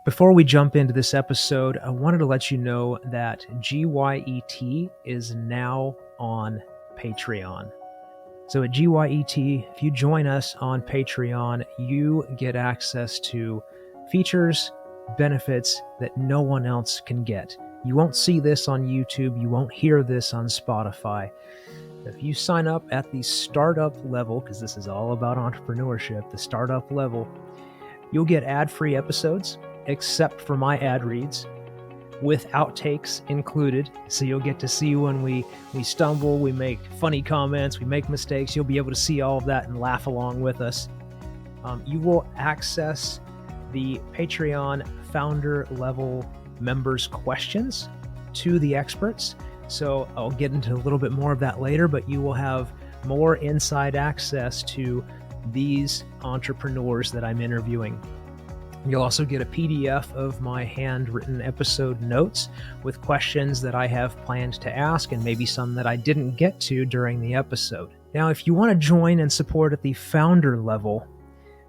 Before we jump into this episode, I wanted to let you know that GYET is now on Patreon. So at GYET, if you join us on Patreon, you get access to features, benefits that no one else can get. You won't see this on YouTube. You won't hear this on Spotify. If you sign up at the startup level, because this is all about entrepreneurship, the startup level, you'll get ad-free episodes, except for my ad reads, with outtakes included. So you'll get to see when we stumble, we make funny comments, we make mistakes. You'll be able to see all of that and laugh along with us. You will access the Patreon founder level members' questions to the experts. So I'll get into a little bit more of that later, but you will have more inside access to these entrepreneurs that I'm interviewing. You'll also get a PDF of my handwritten episode notes with questions that I have planned to ask and maybe some that I didn't get to during the episode. Now, if you want to join and support at the founder level,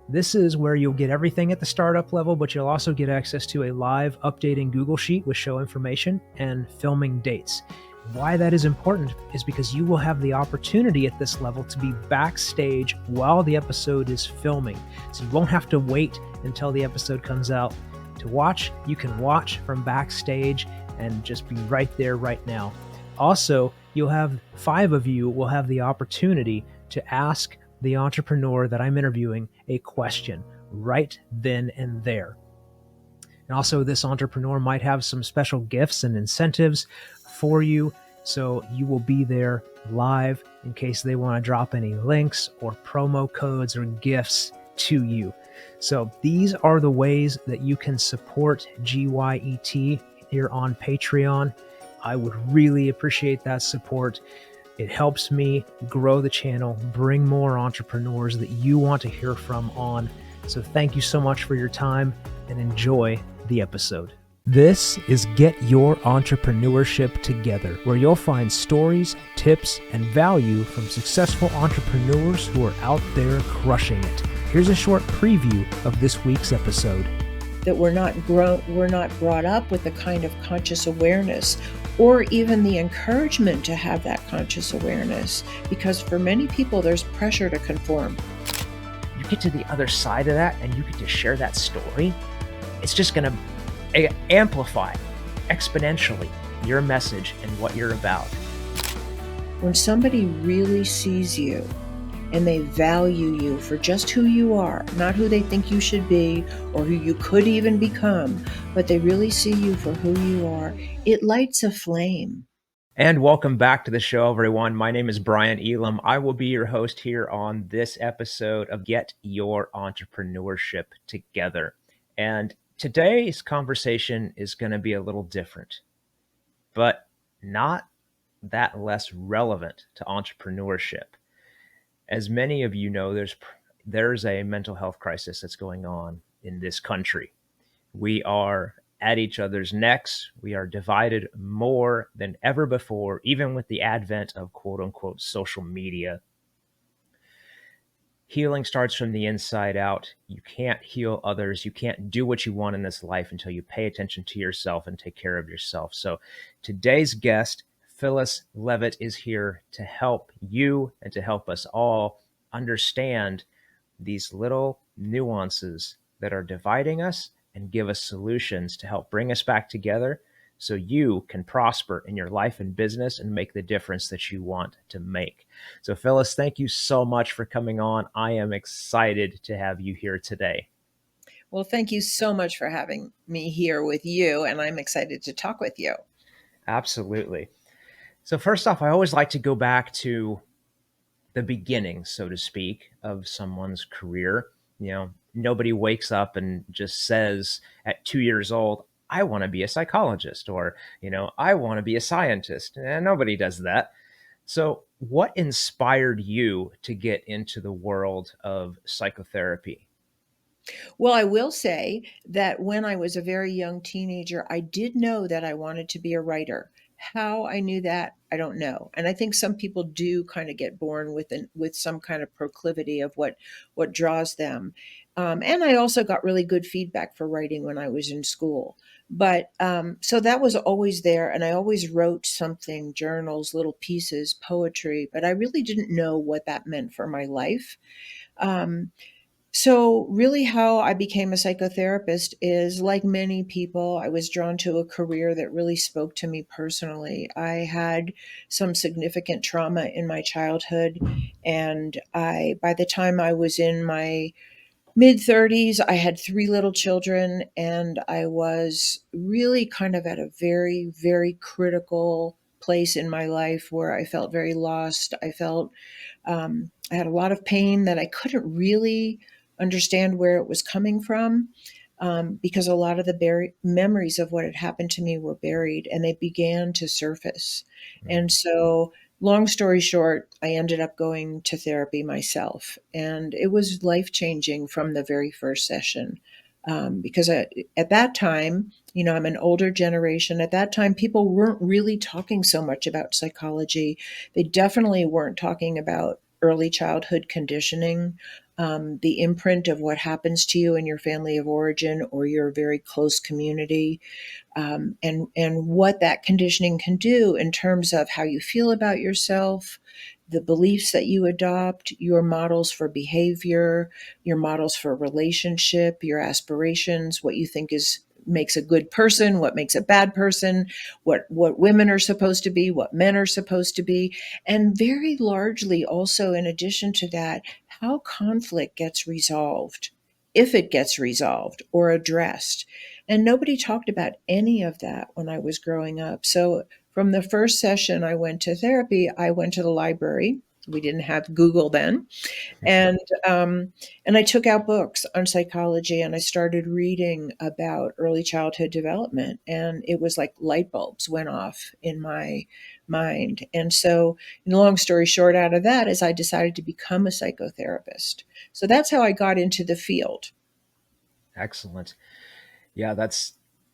this is where you'll get everything at the startup level, but you'll also get access to a live updating Google Sheet with show information and filming dates. Why that is important is because you will have the opportunity at this level to be backstage while the episode is filming. So you won't have to wait until the episode comes out to watch. You can watch from backstage and just be right there right now. Also, you'll have 5 of you will have the opportunity to ask the entrepreneur that I'm interviewing a question right then and there. And also, this entrepreneur might have some special gifts and incentives for you, so you will be there live in case they want to drop any links or promo codes or gifts to you. So these are the ways that you can support GYET here on Patreon. I would really appreciate that support. It helps me grow the channel, bring more entrepreneurs that you want to hear from on. So thank you so much for your time and enjoy the episode. This is Get Your Entrepreneurship Together, where you'll find stories, tips, and value from successful entrepreneurs who are out there crushing it. Here's a short preview of this week's episode. That we're not brought up with the kind of conscious awareness or even the encouragement to have that conscious awareness, because for many people there's pressure to conform. You get to the other side of that and you get to share that story. It's just going to amplify exponentially your message and what you're about. When somebody really sees you and they value you for just who you are, not who they think you should be or who you could even become, but they really see you for who you are, it lights a flame. And welcome back to the show, everyone. My name is Brian Elam. I will be your host here on this episode of Get Your Entrepreneurship Together. And today's conversation is going to be a little different, but not that less relevant to entrepreneurship. As many of you know, there's a mental health crisis that's going on in this country. We are at each other's necks. We are divided more than ever before, even with the advent of quote unquote social media. Healing starts from the inside out. You can't heal others. You can't do what you want in this life until you pay attention to yourself and take care of yourself. So today's guest, Phyllis Leavitt, is here to help you and to help us all understand these little nuances that are dividing us and give us solutions to help bring us back together so you can prosper in your life and business and make the difference that you want to make. So Phyllis, thank you so much for coming on. I am excited to have you here today. Well, thank you so much for having me here with you, and I'm excited to talk with you. Absolutely. So first off, I always like to go back to the beginning, so to speak, of someone's career. You know, nobody wakes up and just says at 2 years old, I want to be a psychologist, or, I want to be a scientist. And nobody does that. So what inspired you to get into the world of psychotherapy? Well, I will say that when I was a very young teenager, I did know that I wanted to be a writer. How I knew that, I don't know. And I think some people do kind of get born with some kind of proclivity of what draws them. And I also got really good feedback for writing when I was in school. But so that was always there. And I always wrote something, journals, little pieces, poetry, but I really didn't know what that meant for my life. Um, so, really, how I became a psychotherapist is like many people, I was drawn to a career that really spoke to me personally. I had some significant trauma in my childhood, and by the time I was in my mid 30s, I had three little children, and I was really kind of at a very, very critical place in my life where I felt very lost. I had a lot of pain that I couldn't really understand where it was coming from, because a lot of the memories of what had happened to me were buried and they began to surface. And Mm. so, long story short, I ended up going to therapy myself. And it was life changing from the very first session. Because at that time, I'm an older generation. At that time, people weren't really talking so much about psychology. They definitely weren't talking about early childhood conditioning, the imprint of what happens to you in your family of origin or your very close community, and what that conditioning can do in terms of how you feel about yourself, the beliefs that you adopt, your models for behavior, your models for relationship, your aspirations, what you think is makes a good person, what makes a bad person, what women are supposed to be, what men are supposed to be, and very largely also in addition to that, how conflict gets resolved, if it gets resolved or addressed. And nobody talked about any of that when I was growing up. So from the first session I went to therapy, I went to the library. We didn't have Google then, and um, and I took out books on psychology, and I started reading about early childhood development, and it was like light bulbs went off in my mind. And so, long story short, out of that is I decided to become a psychotherapist. So that's how I got into the field. Excellent. Yeah,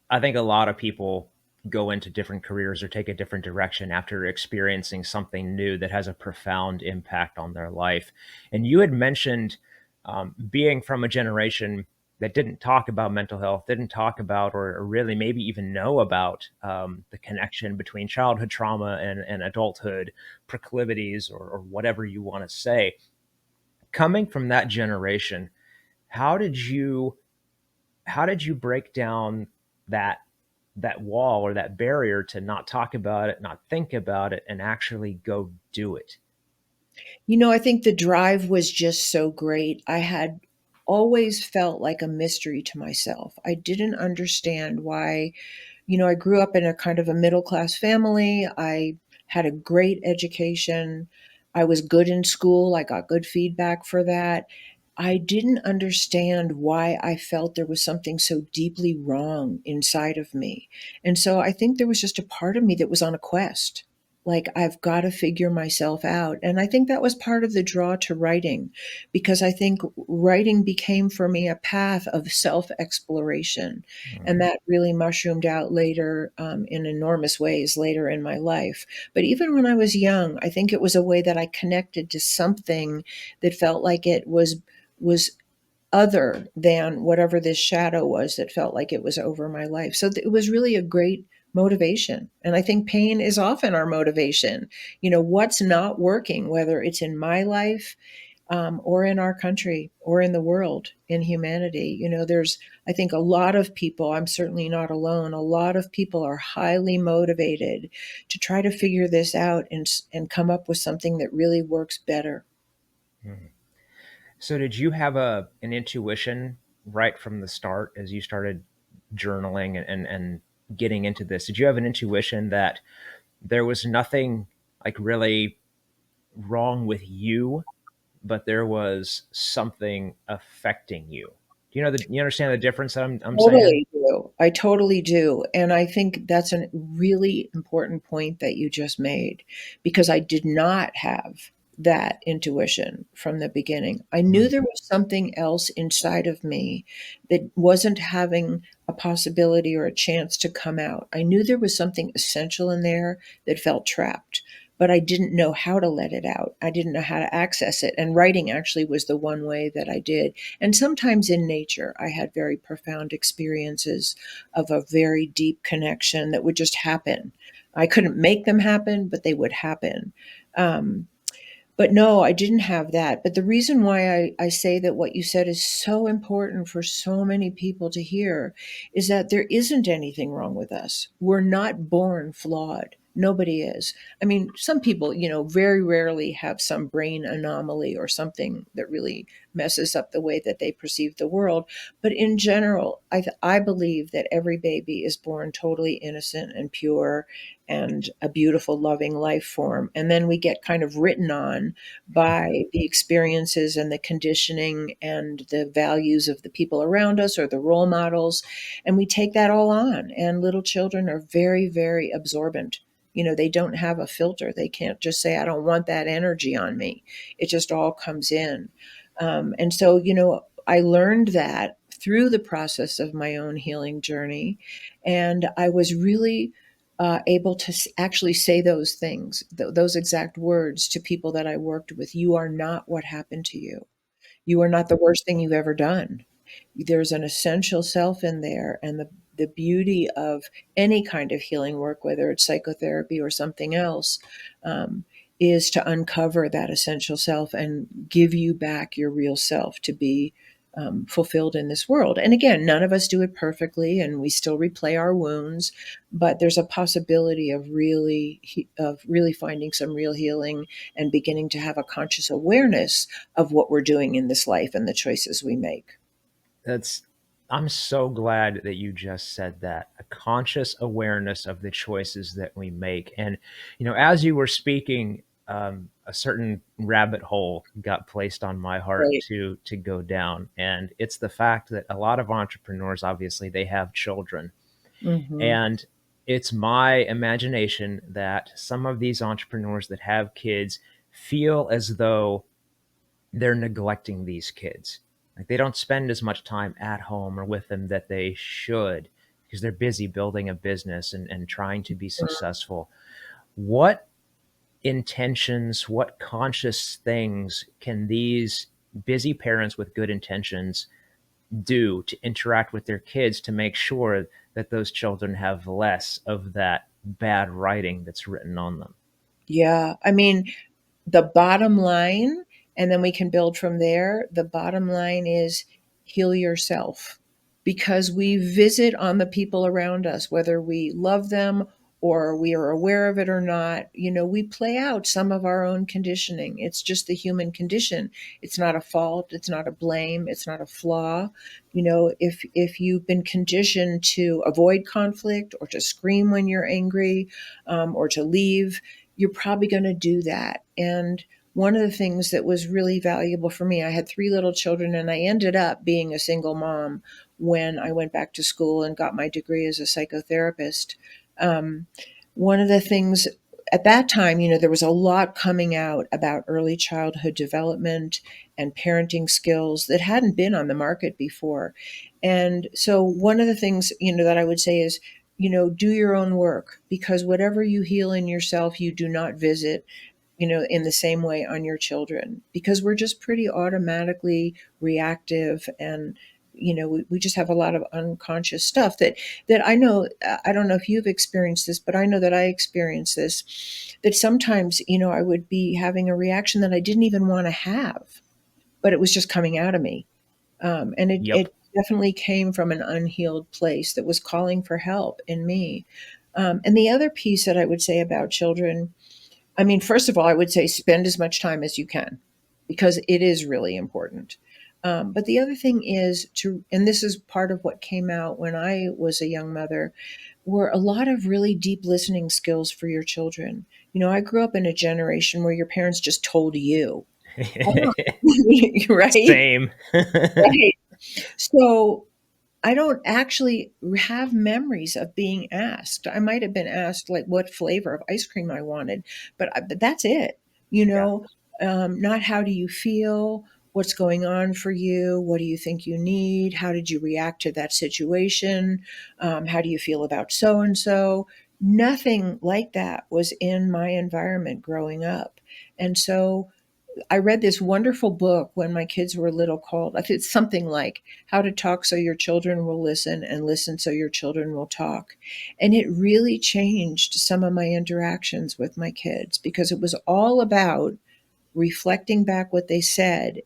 I think a lot of people go into different careers or take a different direction after experiencing something new that has a profound impact on their life. And you had mentioned being from a generation that didn't talk about mental health, didn't talk about or really maybe even know about the connection between childhood trauma and adulthood proclivities or whatever you want to say. Coming from that generation, how did you how did you break down that wall or that barrier to not talk about it, not think about it, and actually go do it? I think the drive was just so great. I had always felt like a mystery to myself. I didn't understand why. I grew up in a kind of a middle class family. I had a great education. I was good in school. I got good feedback for that. I didn't understand why I felt there was something so deeply wrong inside of me. And so I think there was just a part of me that was on a quest. Like, I've got to figure myself out. And I think that was part of the draw to writing, because I think writing became for me a path of self exploration. And Mm. that really mushroomed out later, in enormous ways later in my life. But even when I was young, I think it was a way that I connected to something that felt like it was other than whatever this shadow was that felt like it was over my life. So it was really a great motivation. And I think pain is often our motivation. What's not working, whether it's in my life, or in our country or in the world, in humanity. There's, I think, a lot of people, I'm certainly not alone, a lot of people are highly motivated to try to figure this out and come up with something that really works better. Mm. So, did you have an intuition right from the start as you started journaling and getting into this? Did you have an intuition that there was nothing like really wrong with you, but there was something affecting you? You understand the difference that I'm saying? Totally do. I totally do. And I think that's a really important point that you just made, because I did not have that intuition from the beginning. I knew Mm. there was something else inside of me that wasn't having a possibility or a chance to come out. I knew there was something essential in there that felt trapped. but I didn't know how to let it out. I didn't know how to access it. And writing actually was the one way that I did. And sometimes in nature, I had very profound experiences of a very deep connection that would just happen. I couldn't make them happen, but they would happen. Um, but no, I didn't have that. But the reason why I say that what you said is so important for so many people to hear is that there isn't anything wrong with us. We're not born flawed. Nobody is. I mean, some people, very rarely have some brain anomaly or something that really messes up the way that they perceive the world. But in general, I believe that every baby is born totally innocent and pure and a beautiful, loving life form. And then we get kind of written on by the experiences and the conditioning and the values of the people around us or the role models. And we take that all on. And little children are very, very absorbent. They don't have a filter. They can't just say, I don't want that energy on me. It just all comes in. And so, I learned that through the process of my own healing journey. And I was really able to actually say those things, those exact words to people that I worked with. You are not what happened to you. You are not the worst thing you've ever done. There's an essential self in there. And the beauty of any kind of healing work, whether it's psychotherapy or something else, um, is to uncover that essential self and give you back your real self to be fulfilled in this world. And again, none of us do it perfectly, and we still replay our wounds. But there's a possibility of really finding some real healing and beginning to have a conscious awareness of what we're doing in this life and the choices we make. That's I'm so glad that you just said that. A conscious awareness of the choices that we make. And as you were speaking, a certain rabbit hole got placed on my heart Right. to go down, and it's the fact that a lot of entrepreneurs, obviously, they have children, Hmm. and it's my imagination that some of these entrepreneurs that have kids feel as though they're neglecting these kids. Like they don't spend as much time at home or with them that they should because they're busy building a business and trying to be successful. What intentions, what conscious things can these busy parents with good intentions do to interact with their kids to make sure that those children have less of that bad writing that's written on them? Yeah. I mean, the bottom line, and then we can build from there. The bottom line is heal yourself, because we visit on the people around us, whether we love them or we are aware of it or not. We play out some of our own conditioning. It's just the human condition. It's not a fault. It's not a blame. It's not a flaw. If you've been conditioned to avoid conflict or to scream when you're angry, or to leave, you're probably going to do that. And one of the things that was really valuable for me, I had three little children, and I ended up being a single mom when I went back to school and got my degree as a psychotherapist. Um, One of the things at that time, there was a lot coming out about early childhood development and parenting skills that hadn't been on the market before. And so, one of the things, that I would say is, do your own work, because whatever you heal in yourself, you do not visit in the same way on your children, because we're just pretty automatically reactive. And we just have a lot of unconscious stuff that I know. I don't know if you've experienced this, but I know that I experienced this, that sometimes I would be having a reaction that I didn't even want to have, but it was just coming out of me. And it, Yep. it definitely came from an unhealed place that was calling for help in me. And the other piece that I would say about children, I mean, first of all, I would say spend as much time as you can, because it is really important. But the other thing is and this is part of what came out when I was a young mother, were a lot of really deep listening skills for your children. I grew up in a generation where your parents just told you. Right? Same. Right. So I don't actually have memories of being asked. I might have been asked like what flavor of ice cream I wanted, but that's it. You Yeah. know, Not how do you feel, what's going on for you, what do you think you need, how did you react to that situation, how do you feel about so and so. Nothing like that was in my environment growing up. And so I read this wonderful book when my kids were little called, I think it's something like How to Talk So Your Children Will Listen and Listen So Your Children Will Talk. And it really changed some of my interactions with my kids because it was all about reflecting back what they said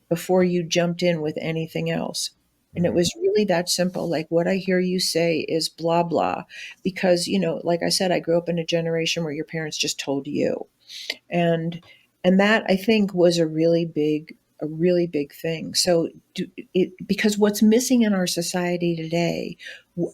before you jumped in with anything else. And it Mhm. was really that simple. Like, what I hear you say is blah, blah. Because, like I said, I grew up in a generation where your parents just told you. And that I think was a really big thing. So because what's missing in our society today,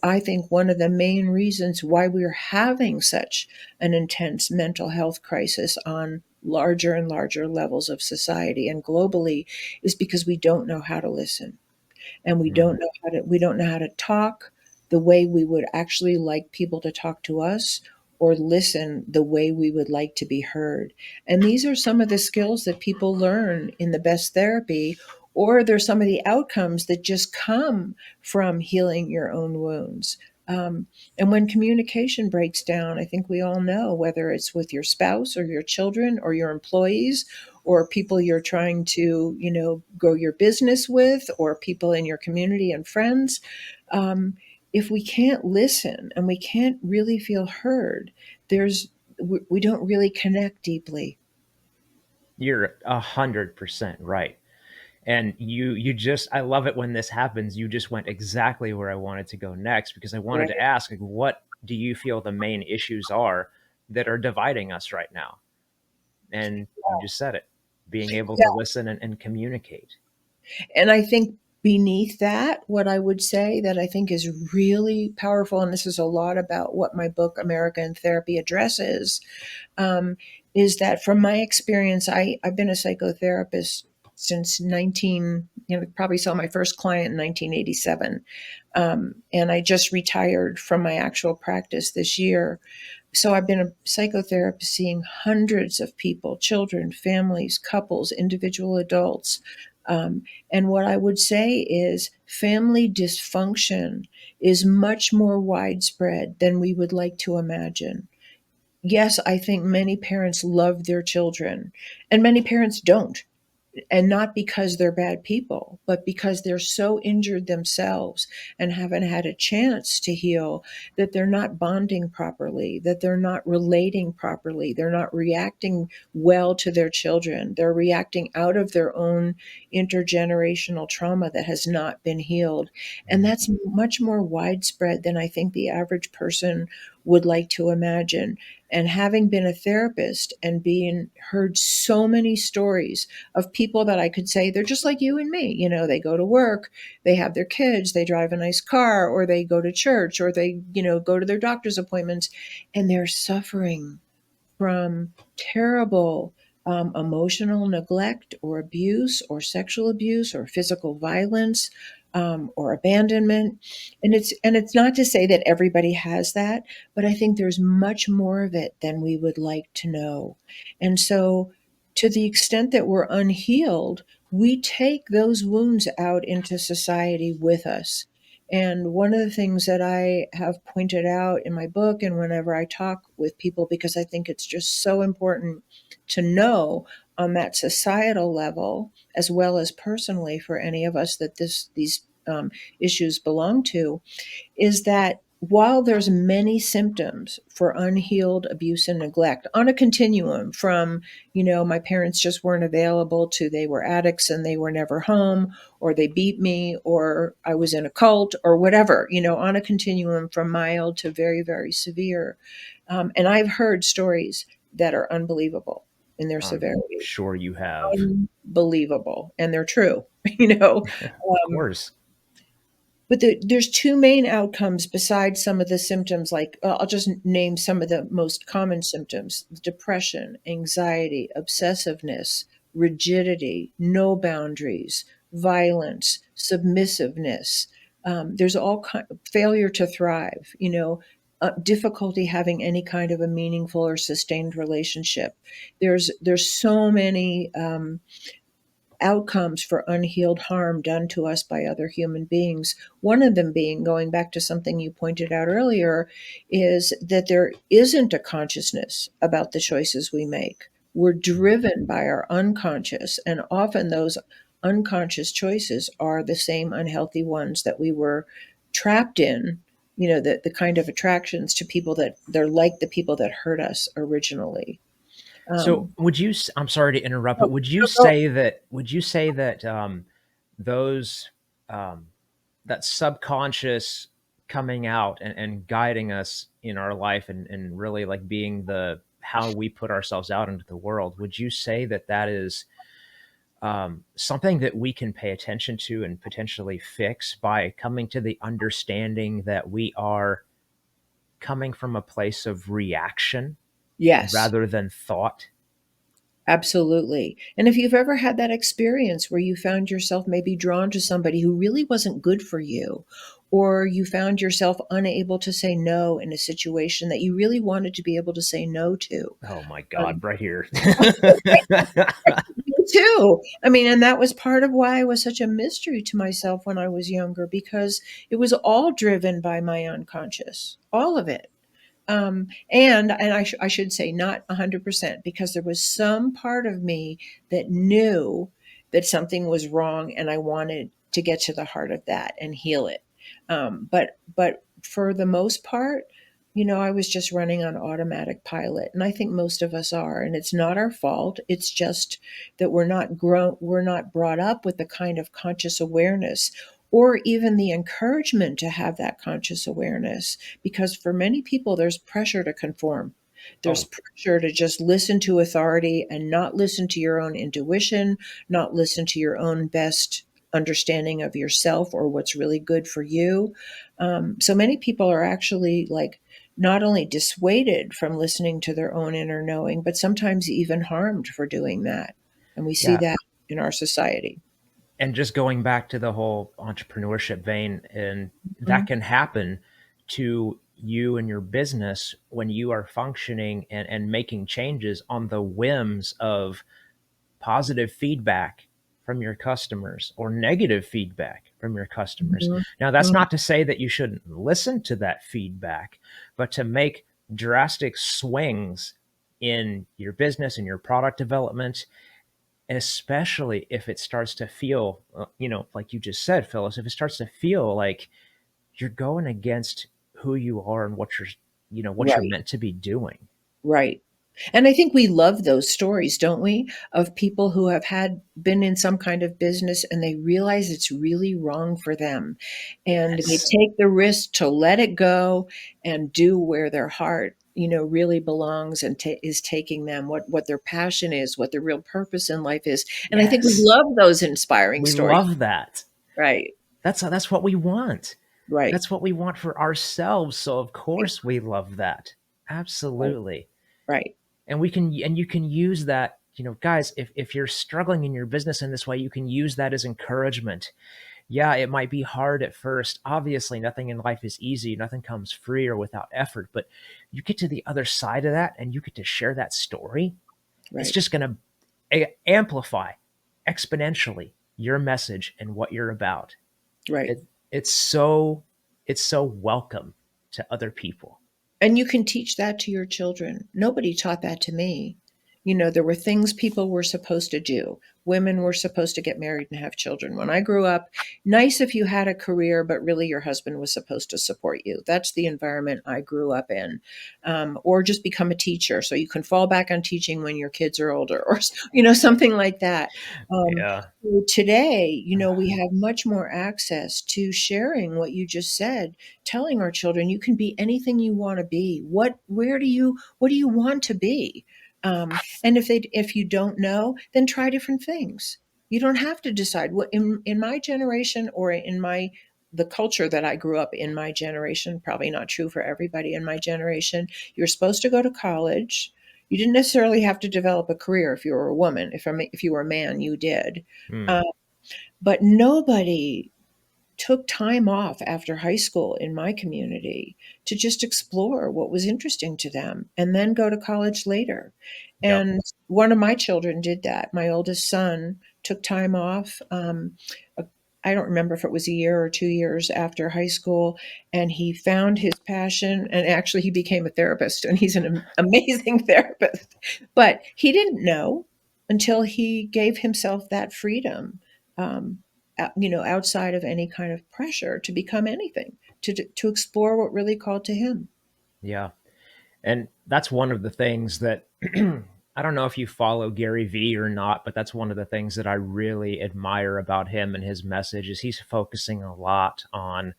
I think one of the main reasons why we're having such an intense mental health crisis on larger and larger levels of society and globally is because we don't know how to listen, and we Mhm. don't know how to talk the way we would actually like people to talk to us, or listen the way we would like to be heard. And these are some of the skills that people learn in the best therapy, or they're some of the outcomes that just come from healing your own wounds. And when communication breaks down, I think we all know, whether it's with your spouse or your children or your employees or people you're trying to, grow your business with, or people in your community and friends. If we can't listen and we can't really feel heard, there's we don't really connect deeply. You're 100% right. And you just I love it when this happens. You just went exactly where I wanted to go next because I wanted to Right. ask, like, what do you feel the main issues are that are dividing us right now? And you just said it. Being able to Yeah. listen and communicate. And I think beneath that, what I would say that I think is really powerful, and this is a lot about what my book America in Therapy addresses, um, is that from my experience, I've been a psychotherapist since 19, probably saw my first client in 1987. And I just retired from my actual practice this year. So I've been a psychotherapist seeing hundreds of people, children, families, couples, individual adults. And what I would say is family dysfunction is much more widespread than we would like to imagine. Yes, I think many parents love their children, and many parents don't, and not because they're bad people, but because they're so injured themselves and haven't had a chance to heal, that they're not bonding properly, that they're not relating properly, they're not reacting well to their children. They're reacting out of their own intergenerational trauma that has not been healed. And Mhm. that's much more widespread than I think the average person would like to imagine. And having been a therapist and being heard so many stories of people that I could say they're just like you and me. They go to work, they have their kids, they drive a nice car, or they go to church, or they, go to their doctor's appointments, and they're suffering from terrible emotional neglect or abuse or sexual abuse or physical violence, or abandonment. And it's not to say that everybody has that, but I think there's much more of it than we would like to know. And so, to the extent that we're unhealed, we take those wounds out into society with us. And one of the things that I have pointed out in my book, and whenever I talk with people, because I think it's just so important to know on that societal level, as well as personally for any of us that these issues belong to, is that while there's many symptoms for unhealed abuse and neglect on a continuum from, my parents just weren't available, to they were addicts and they were never home, or they beat me, or I was in a cult, or whatever, on a continuum from mild to very, very severe. And I've heard stories that are unbelievable in their I'm severity, sure you have. unbelievable, and they're true. you know Of um, course. but there's two main outcomes besides some of the symptoms. Like, I'll just name some of the most common symptoms: depression, anxiety, obsessiveness, rigidity, no boundaries, violence, submissiveness. There's all failure to thrive. Difficulty having any kind of a meaningful or sustained relationship. There's so many outcomes for unhealed harm done to us by other human beings. One of them being, going back to something you pointed out earlier, is that there isn't a consciousness about the choices we make. We're driven by our unconscious, and often those unconscious choices are the same unhealthy ones that we were trapped in. The kind of attractions to people that they're like the people that hurt us originally. So Um, would you? I'm sorry to interrupt, oh, but would you oh, say that? Would you say that those um, that subconscious coming out and guiding us in our life and really like being the how we put ourselves out into the world? Would you say that that is something that we can pay attention to and potentially fix by coming to the understanding that we are coming from a place of reaction yes. rather than thought? Absolutely. And if you've ever had that experience where you found yourself maybe drawn to somebody who really wasn't good for you, or you found yourself unable to say no in a situation that you really wanted to be able to say no to. Oh my Um, God, right here. Me too. I mean, and that was part of why I was such a mystery to myself when I was younger, because it was all driven by my unconscious, all of it. And I should say not 100%, because there was some part of me that knew that something was wrong, and I wanted to get to the heart of that and heal it. But for the most part, I was just running on automatic pilot, and I think most of us are. And it's not our fault. It's just that we're not brought up with the kind of conscious awareness, or even the encouragement to have that conscious awareness, because for many people there's pressure to conform. There's Oh, pressure to just listen to authority and not listen to your own intuition, not listen to your own best understanding of yourself or what's really good for you. So many people are actually like not only dissuaded from listening to their own inner knowing, but sometimes even harmed for doing that. And we see yeah. that in our society. And just going back to the whole entrepreneurship vein, and that Mhm. can happen to you and your business when you are functioning and making changes on the whims of positive feedback from your customers or negative feedback from your customers. Mhm. Now, that's Mhm. not to say that you shouldn't listen to that feedback, but to make drastic swings in your business and your product development, especially if it starts to feel, like you just said, Phyllis, if it starts to feel like you're going against who you are and what you're Right. meant to be doing. Right. And I think we love those stories, don't we? Of people who have been in some kind of business and they realize it's really wrong for them. And they Yes. take the risk to let it go and do where their heart, really belongs and is taking them, what their passion is, what their real purpose in life is. And I think we Yes. love those inspiring We stories. love that. Right. That's what we want. Right. That's what we want for ourselves. So of Right. course we love that. Right. Absolutely. Right. And you can use that, guys, if you're struggling in your business in this way, you can use that as encouragement. Yeah, it might be hard at first. Obviously, nothing in life is easy. Nothing comes free or without effort, but you get to the other side of that and you get to share that story. It's Right. just going to amplify exponentially your message and what you're about. Right. It, it's so it's so welcome to other people. And you can teach that to your children. Nobody taught that to me. There were things people were supposed to do. Women were supposed to get married and have children. When I grew up, nice if you had a career, but really your husband was supposed to support you. That's the environment I grew up in. Or just become a teacher so you can fall back on teaching when your kids are older, or something like that. Um, Yeah. Today, we have much more access to sharing what you just said, telling our children you can be anything you want to be. What do you want to be? And if you don't know, then try different things. You don't have to decide. What in my generation, or in the culture that I grew up in, my generation, probably not true for everybody in my generation, you're supposed to go to college. You didn't necessarily have to develop a career if you were a woman. If you were a man, you did. Hmm. Uh, but nobody took time off after high school in my community to just explore what was interesting to them and then go to college later. Yep. And one of my children did that. My oldest son took time off. I don't remember if it was a year or 2 years after high school, and he found his passion. And actually, he became a therapist, and he's an amazing therapist. But he didn't know until he gave himself that freedom, outside of any kind of pressure to become anything, to explore what really called to him. Yeah. And that's one of the things that I don't know if you follow Gary Vee or not, but that's one of the things that I really admire about him and his message is he's focusing a lot on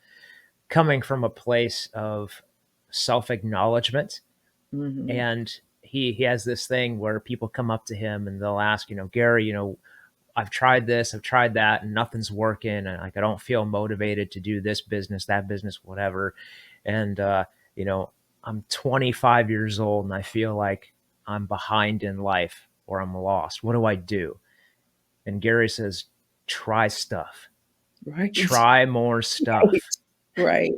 coming from a place of self-acknowledgement. Hmm. And he has this thing where people come up to him and they'll ask, Gary, I've tried this, I've tried that, and nothing's working. And like, I don't feel motivated to do this business, that business, whatever. And, you know, I'm 25 years old and I feel like I'm behind in life or I'm lost. What do I do? And Gary says, try stuff, Right. try more Right. stuff, Right.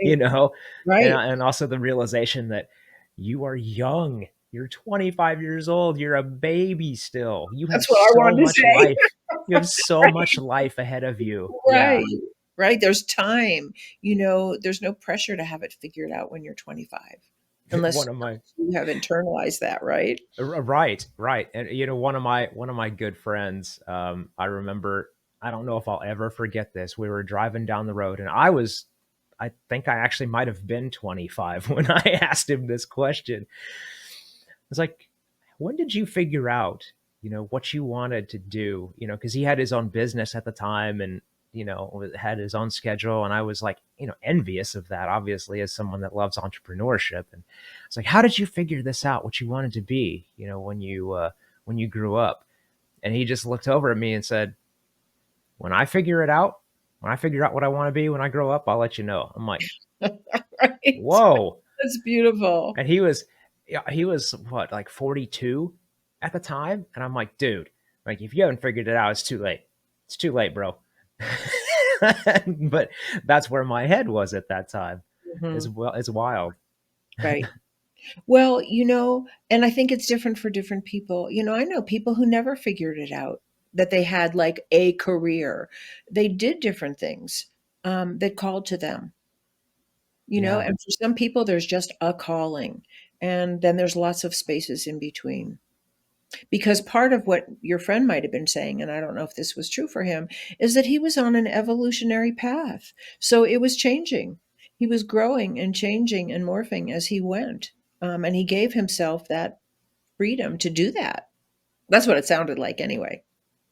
you Right. know, and, Right. and also the realization that you are young. You're 25 years old. You're a baby still. You have That's what I so wanted to much say. life. You have so much life ahead of you. Yeah. Right. Right. There's time. There's no pressure to have it figured out when you're 25, unless One of my you have internalized that, right? right, right. And one of my good friends, I remember, I don't know if I'll ever forget this. We were driving down the road and I think I actually might have been 25 when I asked him this question. It's like, when did you figure out, what you wanted to do? Because he had his own business at the time and, had his own schedule. And I was like, envious of that, obviously, as someone that loves entrepreneurship. And it's like, how did you figure this out, what you wanted to be, when you grew up? And he just looked over at me and said, when I figure it out, when I figure out what I want to be when I grow up, I'll let you know. I'm like, Right. whoa. That's beautiful. And he was what, like 42 at the time, and I'm like, dude, like if you haven't figured it out, it's too late. It's too late, bro. But that's where my head was at that time. As Hmm. well, it's wild. Right. Well, and I think it's different for different people. I know people who never figured it out, that they had like a career. They did different things that called to them, Yeah. and for some people, there's just a calling. And then there's lots of spaces in between. Because part of what your friend might have been saying, and I don't know if this was true for him, is that he was on an evolutionary path. So it was changing. He was growing and changing and morphing as he went. And he gave himself that freedom to do that. That's what it sounded like anyway.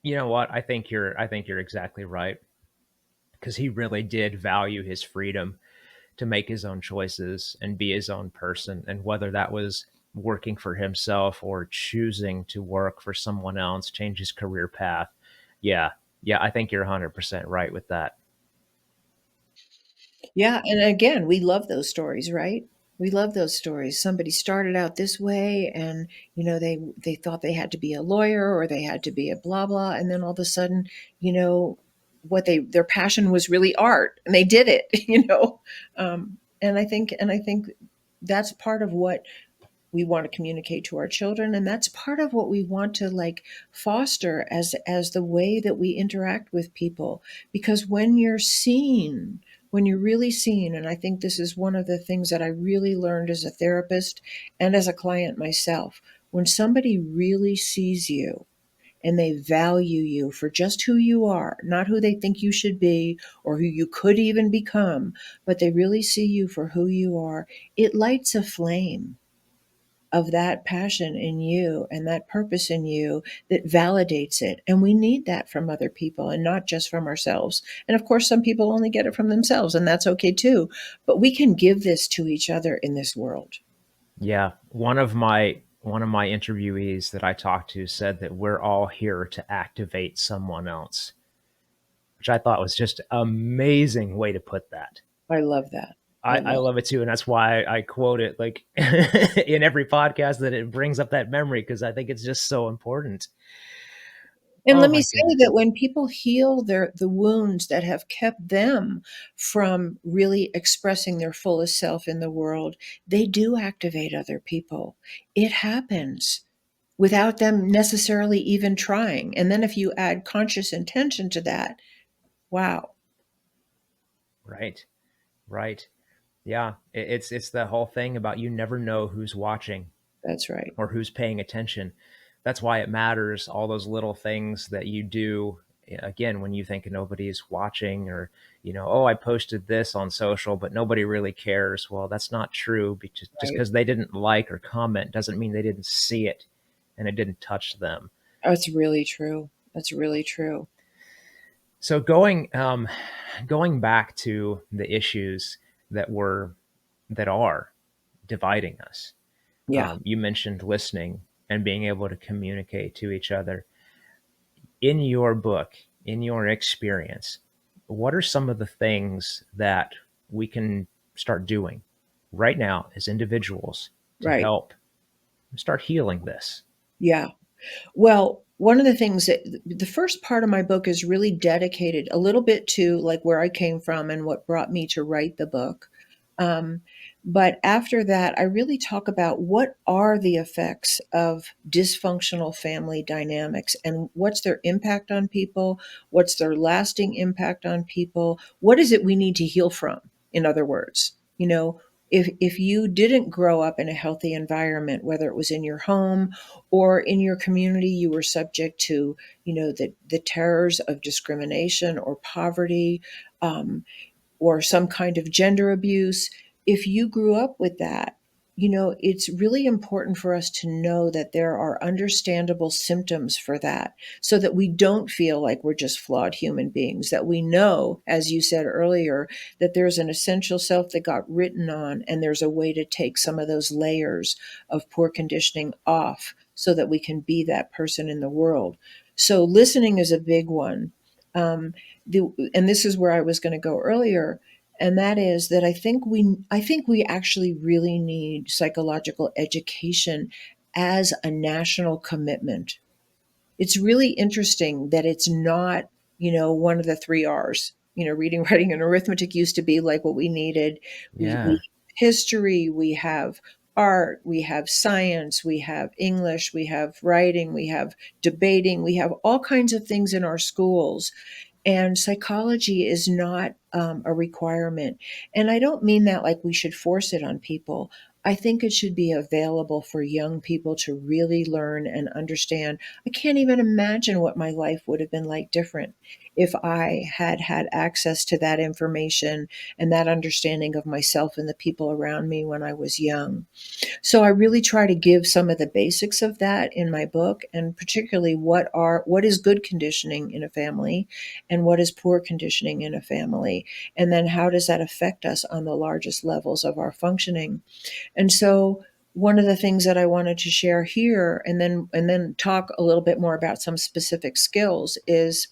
You know what? I think you're exactly right, because he really did value his freedom to make his own choices and be his own person. And whether that was working for himself or choosing to work for someone else, change his career path. Yeah. Yeah. I think you're 100% right with that. Yeah, and again, we love those stories, right? We love those stories. Somebody started out this way and they thought they had to be a lawyer or they had to be a blah blah, and then all of a sudden, you know what their passion was really art, and they did it, and I think that's part of what we want to communicate to our children, and that's part of what we want to like foster as the way that we interact with people. Because when you're really seen, and I think this is one of the things that I really learned as a therapist and as a client myself, when somebody really sees you and they value you for just who you are, not who they think you should be or who you could even become, but they really see you for who you are, it lights a flame of that passion in you and that purpose in you that validates it. And we need that from other people and not just from ourselves. And of course, some people only get it from themselves, and that's okay too. But we can give this to each other in this world. Yeah. One of my interviewees that I talked to said that we're all here to activate someone else, which I thought was just an amazing way to put that. I love that. I I love love it too, and that's why I quote it like in every podcast, that it brings up that memory, because I think it's just so important. And Oh let me my say goodness. that when people heal the wounds that have kept them from really expressing their fullest self in the world, they do activate other people. It happens. without them necessarily even trying. And then if you add conscious intention to that, wow, Right. Right. Yeah. It's the whole thing about you never know who's watching that's right. or who's paying attention. That's why it matters, all those little things that you do. Again, when you think nobody's watching, or, oh, I posted this on social, but nobody really cares. Well, that's not true, because just Right. because they didn't like or comment doesn't mean they didn't see it and it didn't touch them. That's really true. That's really true. So going back to the issues that were that are dividing us. Yeah. You mentioned listening and being able to communicate to each other. In your book, in your experience, what are some of the things that we can start doing right now as individuals to Right. help start healing this? Yeah. Well, one of the things that the first part of my book is really dedicated a little bit to like where I came from and what brought me to write the book. Um, but after that, I really talk about what are the effects of dysfunctional family dynamics and what's their impact on people, what's their lasting impact on people, what is it we need to heal from, in other words. If you didn't grow up in a healthy environment, whether it was in your home or in your community, you were subject to, the terrors of discrimination or poverty, um, or some kind of gender abuse. If you grew up with that, it's really important for us to know that there are understandable symptoms for that so that we don't feel like we're just flawed human beings, that we know, as you said earlier, that there's an essential self that got written on, and there's a way to take some of those layers of poor conditioning off so that we can be that person in the world. So listening is a big one. Um, and this is where I was going to go earlier, and that is that I think we actually really need psychological education as a national commitment. It's really interesting that it's not, one of the three R's. Reading, writing, and arithmetic used to be like what we needed. We Yeah. have history, we have art, we have science, we have English, we have writing, we have debating, we have all kinds of things in our schools, and psychology is not a requirement. And I don't mean that like we should force it on people. I think it should be available for young people to really learn and understand. I can't even imagine what my life would have been like different if I had had access to that information and that understanding of myself and the people around me when I was young. So I really try to give some of the basics of that in my book, and particularly what is good conditioning in a family and what is poor conditioning in a family, and then how does that affect us on the largest levels of our functioning. And so one of the things that I wanted to share here, and then talk a little bit more about some specific skills, is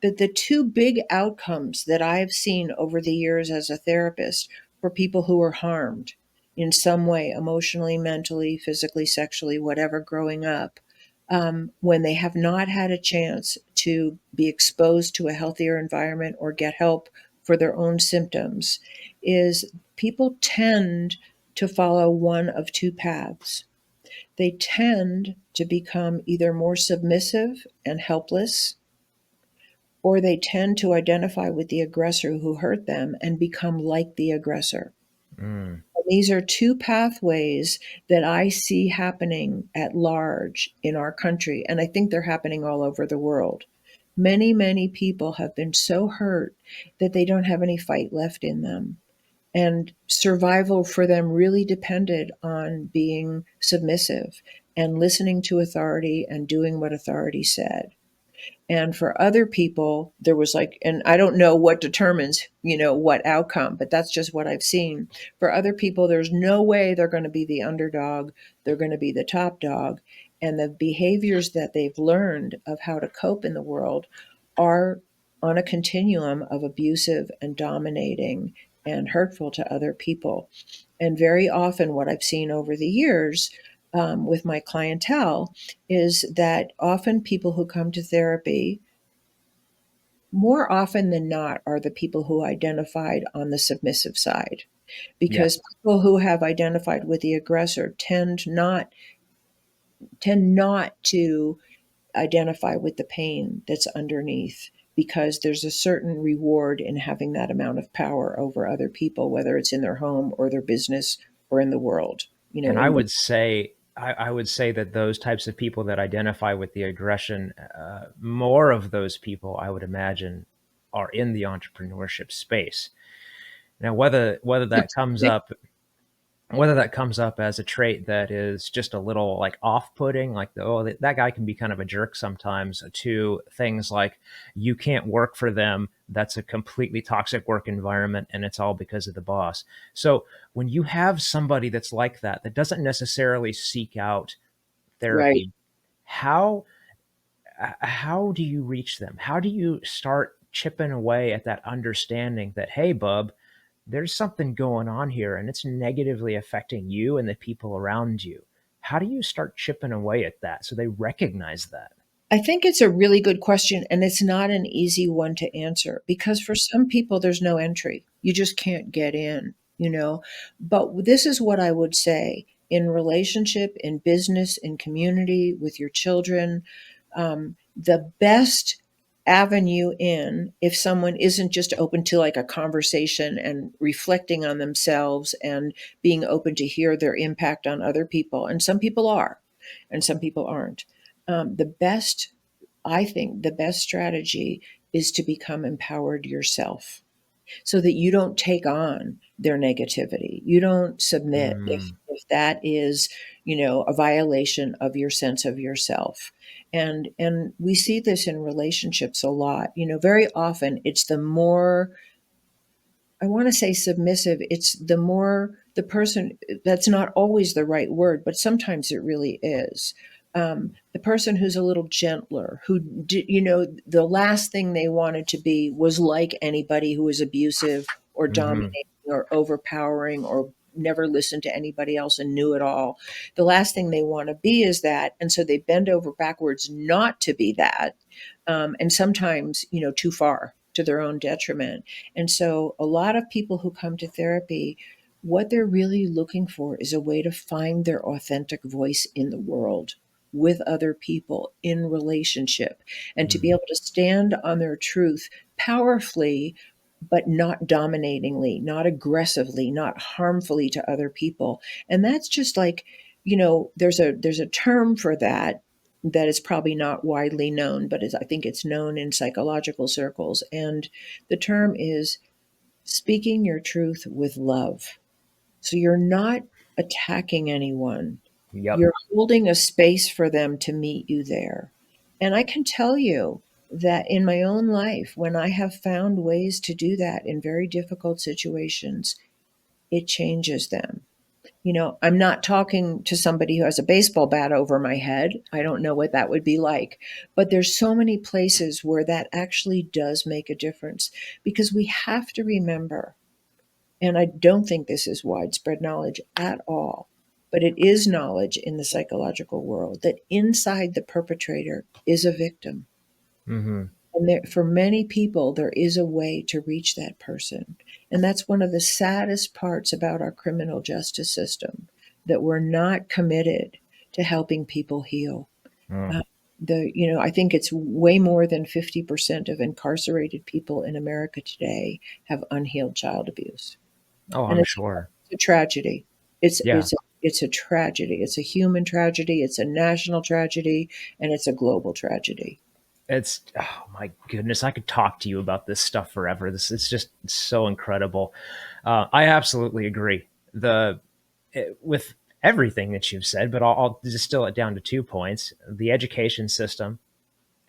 that the two big outcomes that I've seen over the years as a therapist for people who were harmed in some way, emotionally, mentally, physically, sexually, whatever, growing up, when they have not had a chance to be exposed to a healthier environment or get help for their own symptoms, is people tend to follow one of two paths. They tend to become either more submissive and helpless, or they tend to identify with the aggressor who hurt them and become like the aggressor. Mm. And these are two pathways that I see happening at large in our country, and I think they're happening all over the world. Many, many people have been so hurt that they don't have any fight left in them. And survival for them really depended on being submissive and listening to authority and doing what authority said. And for other people, there was like, and I don't know what determines, what outcome, but that's just what I've seen. For other people, there's no way they're going to be the underdog. They're going to be the top dog. And the behaviors that they've learned of how to cope in the world are on a continuum of abusive and dominating and hurtful to other people. And very often, what I've seen over the years with my clientele is that often people who come to therapy, more often than not, are the people who identified on the submissive side. Yes. Because people who have identified with the aggressor tend not tend not to identify with the pain that's underneath, because there's a certain reward in having that amount of power over other people, whether it's in their home or their business or in the world, And in I would say that those types of people that identify with the aggression, more of those people, I would imagine, are in the entrepreneurship space. Now, whether that comes up, whether that comes up as a trait that is just a little like off-putting, like that guy can be kind of a jerk sometimes, to things like you can't work for them, that's a completely toxic work environment and it's all because of the boss. So when you have somebody that's like that, that doesn't necessarily seek out right. therapy, how how do you reach them? How do you start chipping away at that understanding that, hey bub, there's something going on here and it's negatively affecting you and the people around you? How do you start chipping away at that so they recognize that? I think it's a really good question, and it's not an easy one to answer, because for some people, there's no entry. You just can't get in. But this is what I would say in relationship, in business, in community, with your children. The best avenue in, if someone isn't just open to like a conversation and reflecting on themselves and being open to hear their impact on other people, and some people are, and some people aren't. I think the best strategy is to become empowered yourself, so that you don't take on their negativity. You don't submit Mm, if that is, a violation of your sense of yourself. And we see this in relationships a lot. Very often it's the more, I want to say submissive, it's the more the person, that's not always the right word, but sometimes it really is. The person who's a little gentler, the last thing they wanted to be was like anybody who was abusive or mm-hmm, dominating or overpowering or never listened to anybody else and knew it all. The last thing they want to be is that. And so they bend over backwards not to be that. And sometimes, too far to their own detriment. And so a lot of people who come to therapy, what they're really looking for is a way to find their authentic voice in the world, with other people, in relationship, and to be mm, able to stand on their truth powerfully, but not dominatingly, not aggressively, not harmfully to other people. And that's just like, there's a term for that that is probably not widely known, but I think it's known in psychological circles. And the term is speaking your truth with love. So you're not attacking anyone, yep. you're holding a space for them to meet you there. And I can tell you that in my own life, when I have found ways to do that in very difficult situations, it changes them. I'm not talking to somebody who has a baseball bat over my head. I don't know what that would be like. But there's so many places where that actually does make a difference, because we have to remember, and I don't think this is widespread knowledge at all, but it is knowledge in the psychological world, that inside the perpetrator is a victim. Mm-hmm. And for many people, there is a way to reach that person. And that's one of the saddest parts about our criminal justice system, that we're not committed to helping people heal. Mm. Uh, I think it's way more than 50% of incarcerated people in America today have unhealed child abuse. Oh, And I'm it's sure. a tragedy. It's Yeah. it's it's a tragedy. It's a human tragedy. It's a national tragedy, and it's a global tragedy. It's, oh my goodness, I could talk to you about this stuff forever. This It's just so incredible. I absolutely agree. With everything that you've said, but I'll distill it down to 2 points: the education system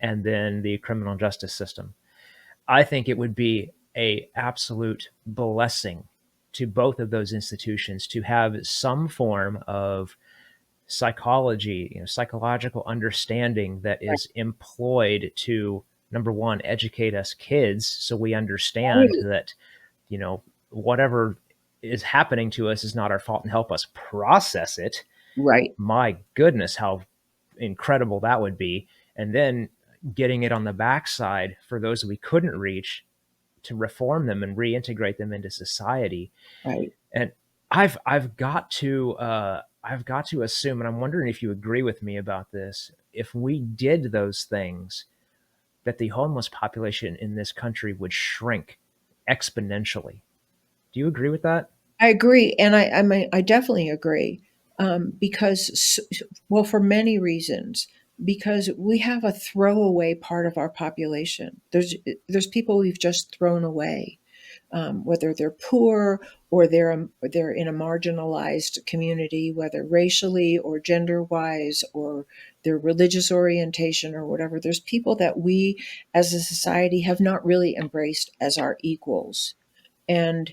and then the criminal justice system. I think it would be a absolute blessing to both of those institutions to have some form of psychology, psychological understanding that is employed to, number one, educate us kids so we understand Right. that, whatever is happening to us is not our fault, and help us process it. Right. My goodness, how incredible that would be. And then getting it on the backside for those we couldn't reach, to reform them and reintegrate them into society. Right. And I've got to I've got to assume, and I'm wondering if you agree with me about this, if we did those things, that the homeless population in this country would shrink exponentially. Do you agree with that? I agree, and I mean, I definitely agree, because, well, for many reasons. Because we have a throwaway part of our population. There's people we've just thrown away, whether they're poor or they're in a marginalized community, whether racially or gender wise or their religious orientation or whatever. There's people that we as a society have not really embraced as our equals. And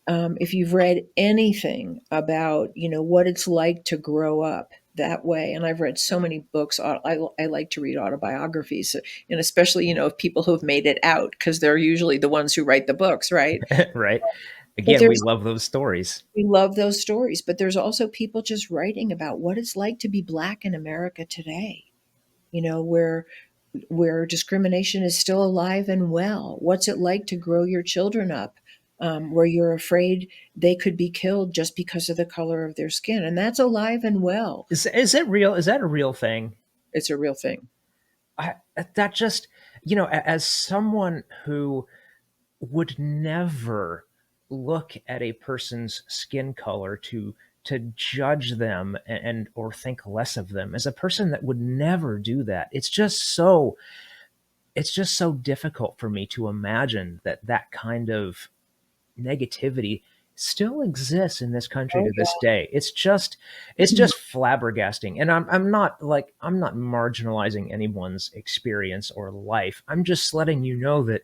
if you've read anything about, what it's like to grow up that way, and I've read so many books. I like to read autobiographies, and especially, of people who've made it out, because they're usually the ones who write the books, right? Right. But Again, we there's love those stories. we love those stories, but there's also people just writing about what it's like to be Black in America today. Where discrimination is still alive and well. What's it like to grow your children up, where you're afraid they could be killed just because of the color of their skin? And that's alive and well. Is it real? Is that a real thing? It's a real thing. I, that just, as someone who would never look at a person's skin color to judge them and or think less of them, as a person that would never do that, it's just so difficult for me to imagine that that kind of negativity still exists in this country Oh to this yeah. day. It's just flabbergasting. And I'm not marginalizing anyone's experience or life. I'm just letting you know that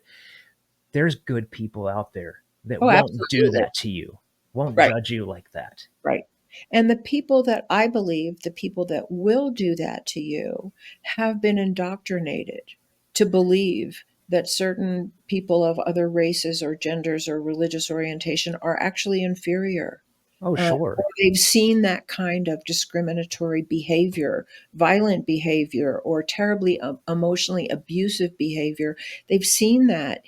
there's good people out there that Oh, won't do absolutely. that to you, won't Right. judge you like that. Right. And the people that I believe, the people that will do that to you, have been indoctrinated to believe that certain people of other races or genders or religious orientation are actually inferior. Oh, Or sure. they've seen that kind of discriminatory behavior, violent behavior, or terribly emotionally abusive behavior. They've seen that,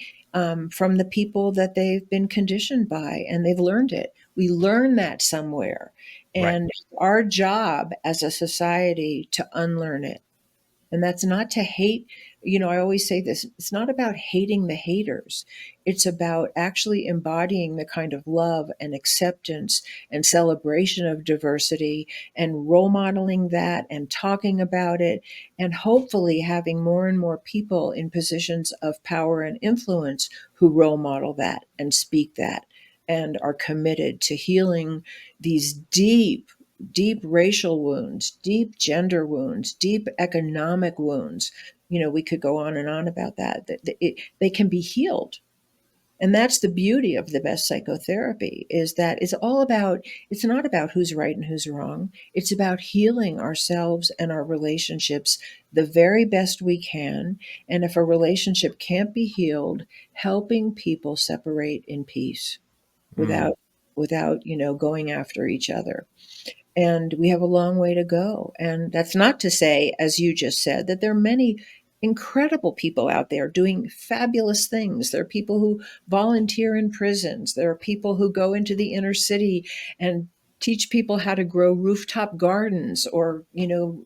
from the people that they've been conditioned by, and they've learned it. We learn that somewhere. Right. And our job as a society to unlearn it. And that's not to hate. I always say this, it's not about hating the haters. It's about actually embodying the kind of love and acceptance and celebration of diversity and role modeling that and talking about it, and hopefully having more and more people in positions of power and influence who role model that and speak that and are committed to healing these deep racial wounds, deep gender wounds, deep economic wounds. We could go on and on about that. They can be healed. And that's the beauty of the best psychotherapy, is that it's not about who's right and who's wrong. It's about healing ourselves and our relationships the very best we can. And if a relationship can't be healed, helping people separate in peace Mm. without going after each other. And we have a long way to go. And that's not to say, as you just said, that there are many incredible people out there doing fabulous things. There are people who volunteer in prisons. There are people who go into the inner city and teach people how to grow rooftop gardens or,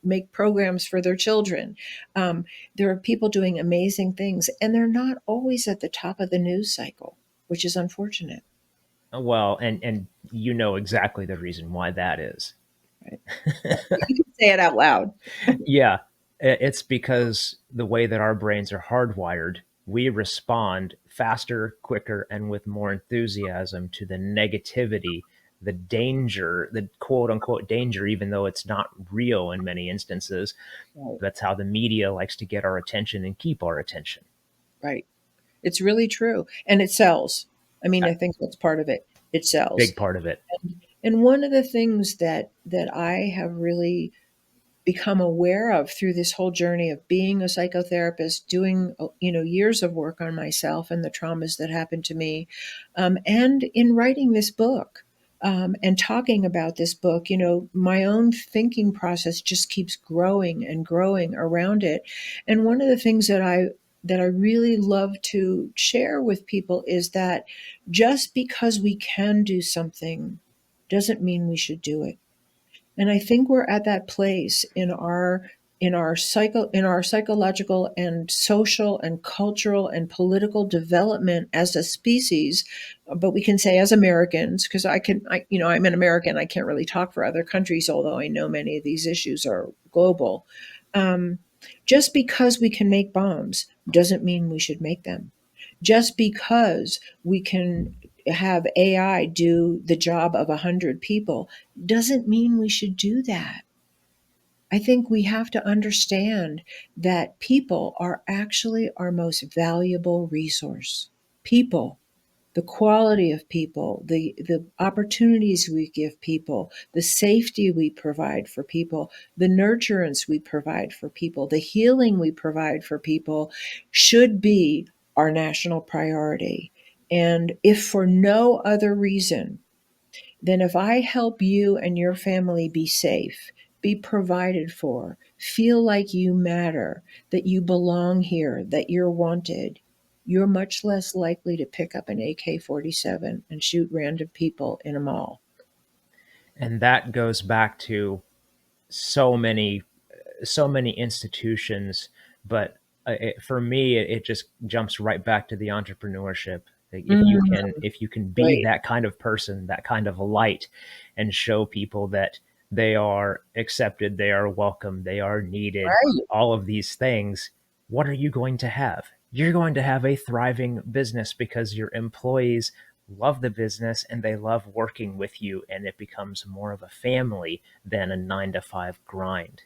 make programs for their children. There are people doing amazing things, and they're not always at the top of the news cycle, which is unfortunate. Well, and you know exactly the reason why that is. Right? You can say it out loud. Yeah, it's because the way that our brains are hardwired, we respond faster, quicker, and with more enthusiasm to the negativity, the danger, the quote unquote danger, even though it's not real in many instances. Right. That's how the media likes to get our attention and keep our attention. Right. It's really true. And it sells. I mean, A I think that's part of it. It sells. big part of it. And one of the things that I have really become aware of through this whole journey of being a psychotherapist, doing years of work on myself and the traumas that happened to me, and in writing this book, and talking about this book, my own thinking process just keeps growing and growing around it. And one of the things that I really love to share with people is that just because we can do something doesn't mean we should do it. And I think we're at that place in our psychological and social and cultural and political development as a species, but we can say as Americans, because I'm an American, I can't really talk for other countries, although I know many of these issues are global. um, just because we can make bombs doesn't mean we should make them. Just because we can have AI do the job of 100 people doesn't mean we should do that. I think we have to understand that people are actually our most valuable resource. People, the quality of people, the opportunities we give people, the safety we provide for people, the nurturance we provide for people, the healing we provide for people should be our national priority. And if for no other reason, then if I help you and your family be safe, be provided for, feel like you matter, that you belong here, that you're wanted, you're much less likely to pick up an AK-47 and shoot random people in a mall. And that goes back to so many so many institutions, but for me, it just jumps right back to the entrepreneurship. Like, Mm, if you can be right, that kind of person, that kind of light, and show people that they are accepted, they are welcome, they are needed, right. all of these things, what are you going to have? You're going to have a thriving business because your employees love the business and they love working with you, and it becomes more of a family than a 9 to 5 grind.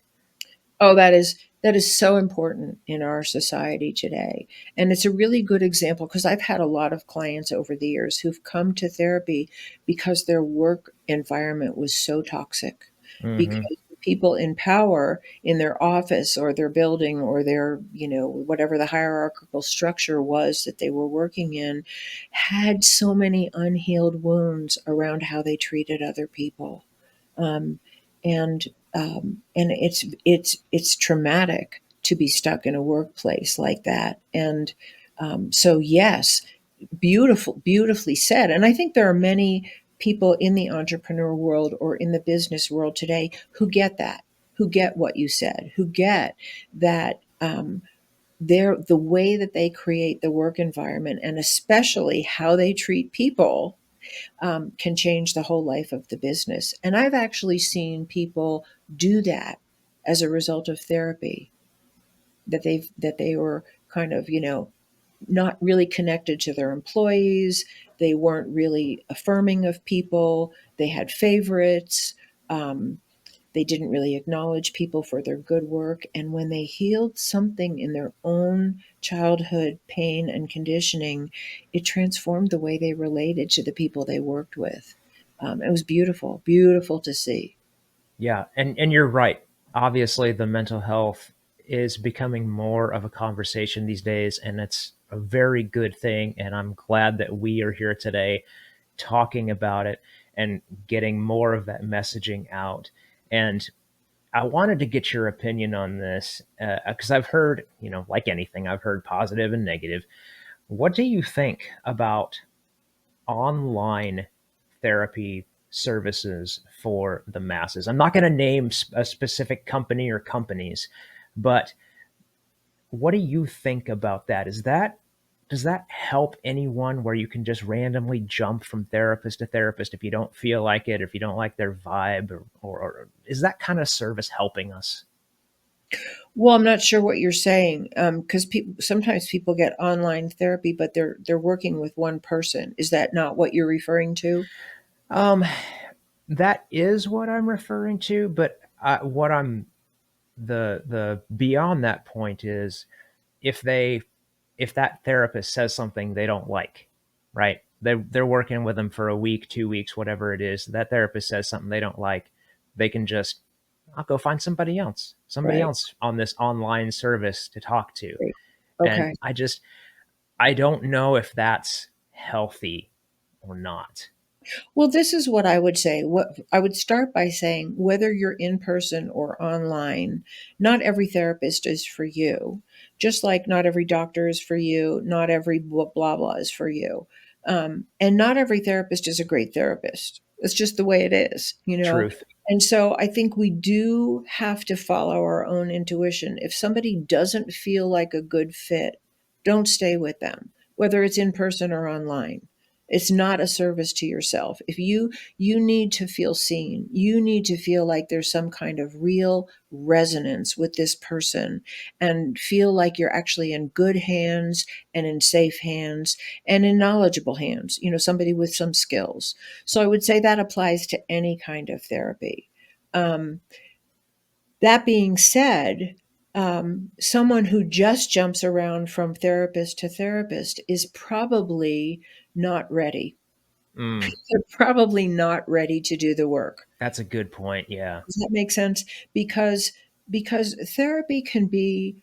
Oh, that is so important in our society today. And it's a really good example because I've had a lot of clients over the years who've come to therapy because their work environment was so toxic. Hmm. Because the people in power in their office or their building or their, whatever the hierarchical structure was that they were working in had so many unhealed wounds around how they treated other people. Um, and and it's traumatic to be stuck in a workplace like that. And so, yes, beautifully said. And I think there are many people in the entrepreneur world or in the business world today who get that, who get what you said, who get that. The way that they create the work environment and especially how they treat people can change the whole life of the business. And I've actually seen people do that as a result of therapy, that they were kind of, not really connected to their employees. They weren't really affirming of people. They had favorites. Um, they didn't really acknowledge people for their good work. And when they healed something in their own childhood pain and conditioning, it transformed the way they related to the people they worked with. It was beautiful, beautiful to see. Yeah, and you're right. Obviously, the mental health is becoming more of a conversation these days, and it's a very good thing. And I'm glad that we are here today talking about it and getting more of that messaging out. And I wanted to get your opinion on this because I've heard, like anything, I've heard positive and negative. What do you think about online therapy services for the masses? I'm not going to name a specific company or companies, but what do you think about that? Does that help anyone where you can just randomly jump from therapist to therapist if you don't feel like it, or if you don't like their vibe, or is that kind of service helping us? Well, I'm not sure what you're saying because sometimes people get online therapy, but they're working with one person. Is that not what you're referring to? Um, that is what I'm referring to, but what I'm the beyond that point is if they if that therapist says something they don't like, right? They're working with them for a week, 2 weeks, whatever it is. That therapist says something they don't like, they can just I'll go find somebody Right. else on this online service to talk to. Right. And Okay. I don't know if that's healthy or not. Well, this is what I would say. What I would start by saying, whether you're in person or online, not every therapist is for you. Just like not every doctor is for you, not every blah blah is for you, and not every therapist is a great therapist. It's just the way it is. Truth. And so I think we do have to follow our own intuition. If somebody doesn't feel like a good fit, don't stay with them, whether it's in person or online. It's not a service to yourself. If you need to feel seen, you need to feel like there's some kind of real resonance with this person and feel like you're actually in good hands and in safe hands and in knowledgeable hands, somebody with some skills. So I would say that applies to any kind of therapy. Um, that being said, someone who just jumps around from therapist to therapist is probably not ready. Mm, They're probably not ready to do the work. that's a good point. Yeah. Does that make sense? Because therapy can be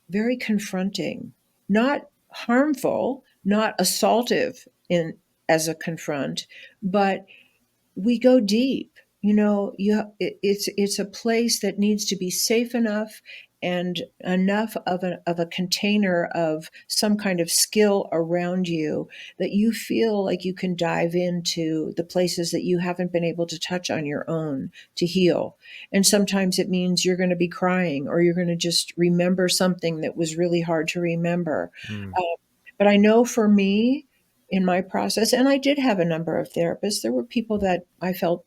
very confronting, not harmful, not assaultive in as a confront, but we go deep. It's a place that needs to be safe enough and enough of a container of some kind of skill around you that you feel like you can dive into the places that you haven't been able to touch on your own to heal. And sometimes it means you're going to be crying, or you're going to just remember something that was really hard to remember. Mm. uh, but I know for me, in my process, and I did have a number of therapists, there were people that I felt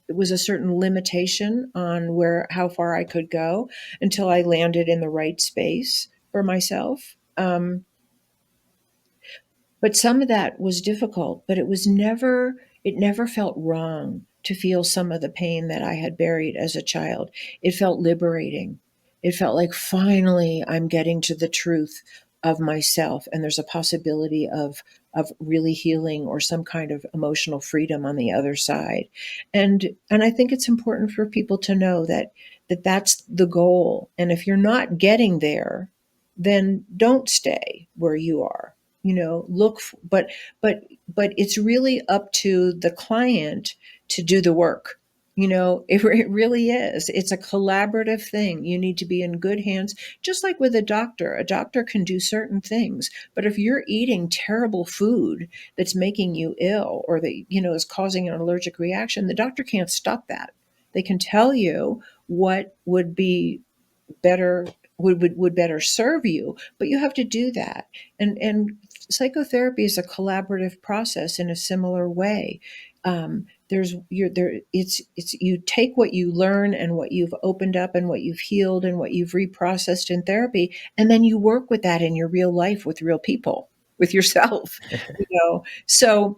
it was a certain limitation on how far I could go until I landed in the right space for myself. But some of that was difficult, but it never felt wrong to feel some of the pain that I had buried as a child. It felt liberating. It felt like finally I'm getting to the truth of myself, and there's a possibility of really healing or some kind of emotional freedom on the other side. And I think it's important for people to know that's the goal. And if you're not getting there, then don't stay where you are. But it's really up to the client to do the work. It really is. It's a collaborative thing. You need to be in good hands, just like with a doctor can do certain things, but if you're eating terrible food that's making you ill, or that is causing an allergic reaction, the doctor can't stop that. They can tell you what would be better, would better serve you, but you have to do that. And psychotherapy is a collaborative process in a similar way. There's you're there it's you take what you learn and what you've opened up and what you've healed and what you've reprocessed in therapy, and then you work with that in your real life with real people, with yourself. So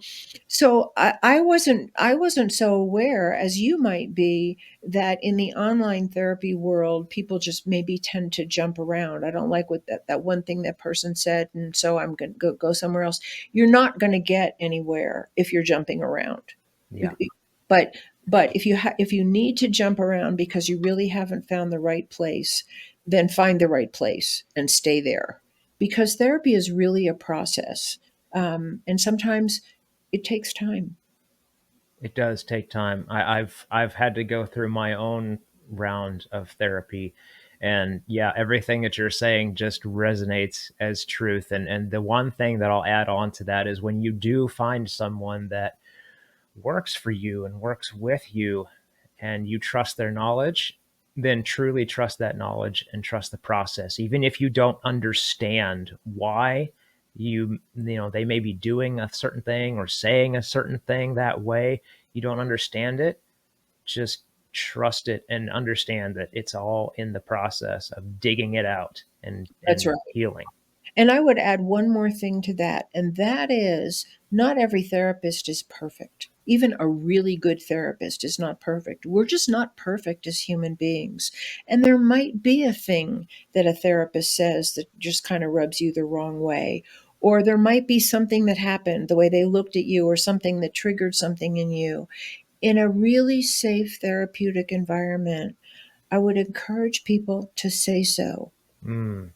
I wasn't so aware as you might be that in the online therapy world, people just maybe tend to jump around. I don't like what that one thing that person said, and so I'm going to go somewhere else. You're not going to get anywhere if you're jumping around. Yeah. But if you need to jump around because you really haven't found the right place, then find the right place and stay there. Because therapy is really a process, and sometimes it takes time. It does take time. I've had to go through my own round of therapy, and yeah, everything that you're saying just resonates as truth. And the one thing that I'll add on to that is when you do find someone that works for you and works with you, and you trust their knowledge, then truly trust that knowledge and trust the process, even if you don't understand why they may be doing a certain thing or saying a certain thing that way. You don't understand it, just trust it and understand that it's all in the process of digging it out and That's right. healing. And I would add one more thing to that, and that is not every therapist is perfect. Even a really good therapist is not perfect. We're just not perfect as human beings. And there might be a thing that a therapist says that just kind of rubs you the wrong way. Or there might be something that happened, the way they looked at you, or something that triggered something in you. In a really safe therapeutic environment, I would encourage people to say so. Mm.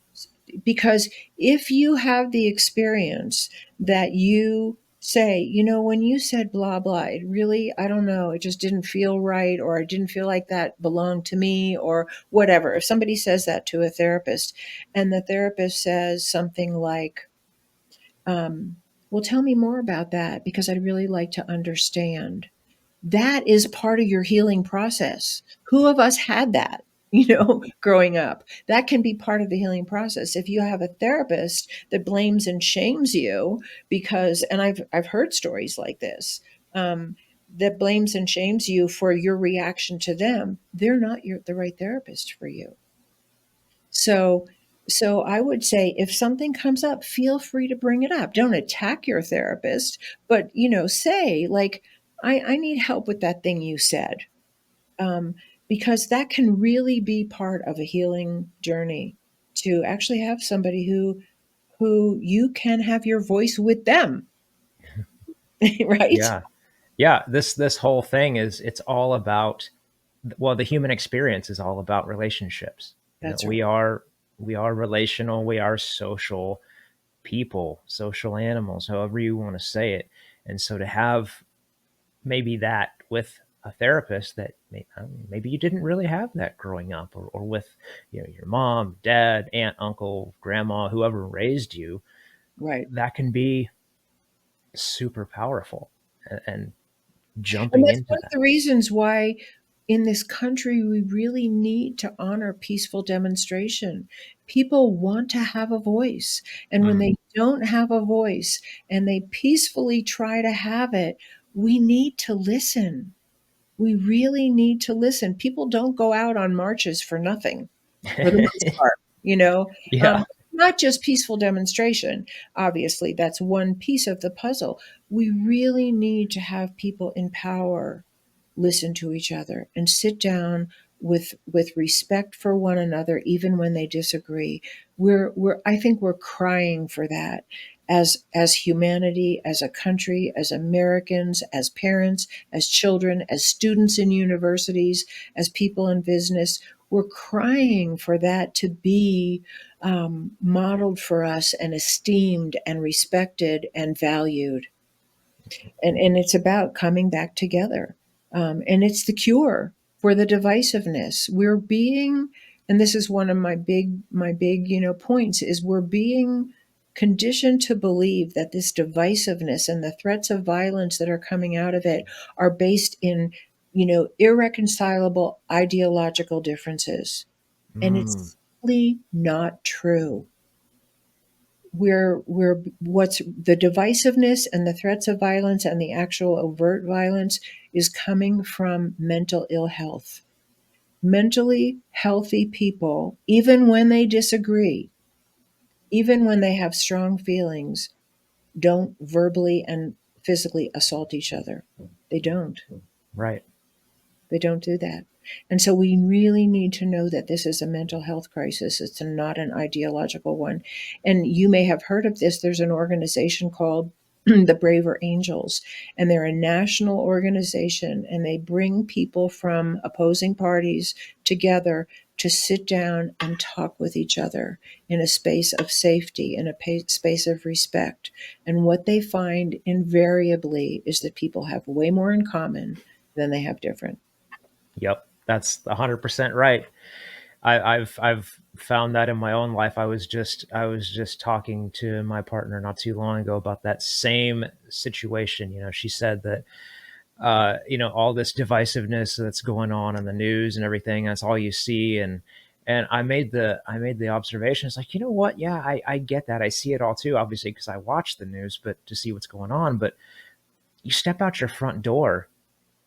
Because if you have the experience that you say, when you said blah blah, it really, I don't know, it just didn't feel right, or I didn't feel like that belonged to me, or whatever. If somebody says that to a therapist, and the therapist says something like, well, tell me more about that because I'd really like to understand. That is part of your healing process. Who of us had that, growing up? That can be part of the healing process. If you have a therapist that blames and shames you because, and I've heard stories like this, that blames and shames you for your reaction to them, they're not the right therapist for you. So, so I would say if something comes up, feel free to bring it up. Don't attack your therapist, but say like, I need help with that thing you said, um, because that can really be part of a healing journey to actually have somebody who you can have your voice with them, right? Yeah. Yeah, this whole thing is, it's all about, well, the human experience is all about relationships. That's right. We are relational, we are social people, social animals, however you want to say it. And so to have maybe that with a therapist that maybe you didn't really have that growing up, or with your mom, dad, aunt, uncle, grandma, whoever raised you, Right. that can be super powerful. And And jumping that's into one of that. the reasons why in this country we really need to honor peaceful demonstration. People want to have a voice. And when Mm. they don't have a voice and they peacefully try to have it, we need to listen. We really need to listen. People don't go out on marches for nothing, for the most part, Yeah. not just peaceful demonstration. Obviously, that's one piece of the puzzle. We really need to have people in power listen to each other and sit down with respect for one another even when they disagree. We're I think we're crying for that as humanity, as a country, as Americans, as parents, as children, as students in universities, as people in business. We're crying for that to be modeled for us and esteemed and respected and valued. And it's about coming back together, and it's the cure for the divisiveness. We're being, and this is one of my big points, is we're being conditioned to believe that this divisiveness and the threats of violence that are coming out of it are based in irreconcilable ideological differences, and Mm. it's simply not true. We're what's the divisiveness and the threats of violence and the actual overt violence is coming from mental ill health. Mentally healthy people, even when they disagree, even when they have strong feelings, don't verbally and physically assault each other. They don't. Right. They don't do that. And so we really need to know that this is a mental health crisis. It's not an ideological one. And you may have heard of this. There's an organization called the Braver Angels, and they're a national organization, and they bring people from opposing parties together to sit down and talk with each other in a space of safety, in a space of respect. And what they find invariably is that people have way more in common than they have different. Yep. That's 100% right. I've found that in my own life. I was just talking to my partner not too long ago about that same situation. She said that all this divisiveness that's going on in the news and everything, that's all you see. And I made the observation. It's like, you know what? Yeah, I get that. I see it all too, obviously, because I watch the news, but to see what's going on. But you step out your front door,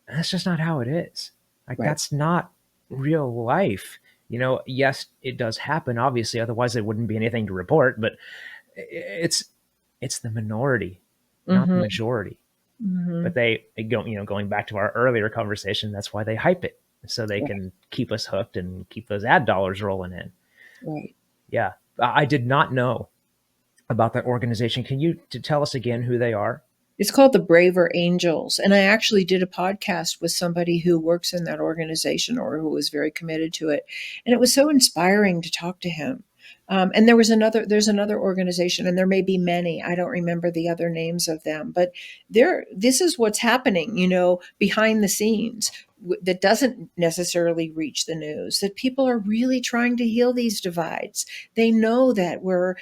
and that's just not how it is. Like, Right. that's not real life. Yes, it does happen, obviously, otherwise there wouldn't be anything to report, but it's it's the minority, not the Mhm, majority. But mhm. they go, going back to our earlier conversation, that's why they hype it, so they Right, can keep us hooked and keep those ad dollars rolling in. right. Yeah. I did not know about that organization. Can you tell us again who they are? It's called the Braver Angels, and I actually did a podcast with somebody who works in that organization or who was very committed to it, and it was so inspiring to talk to him. And there's another organization, and there may be many. I don't remember the other names of them, but this is what's happening, behind the scenes that doesn't necessarily reach the news. That people are really trying to heal these divides. They know that we're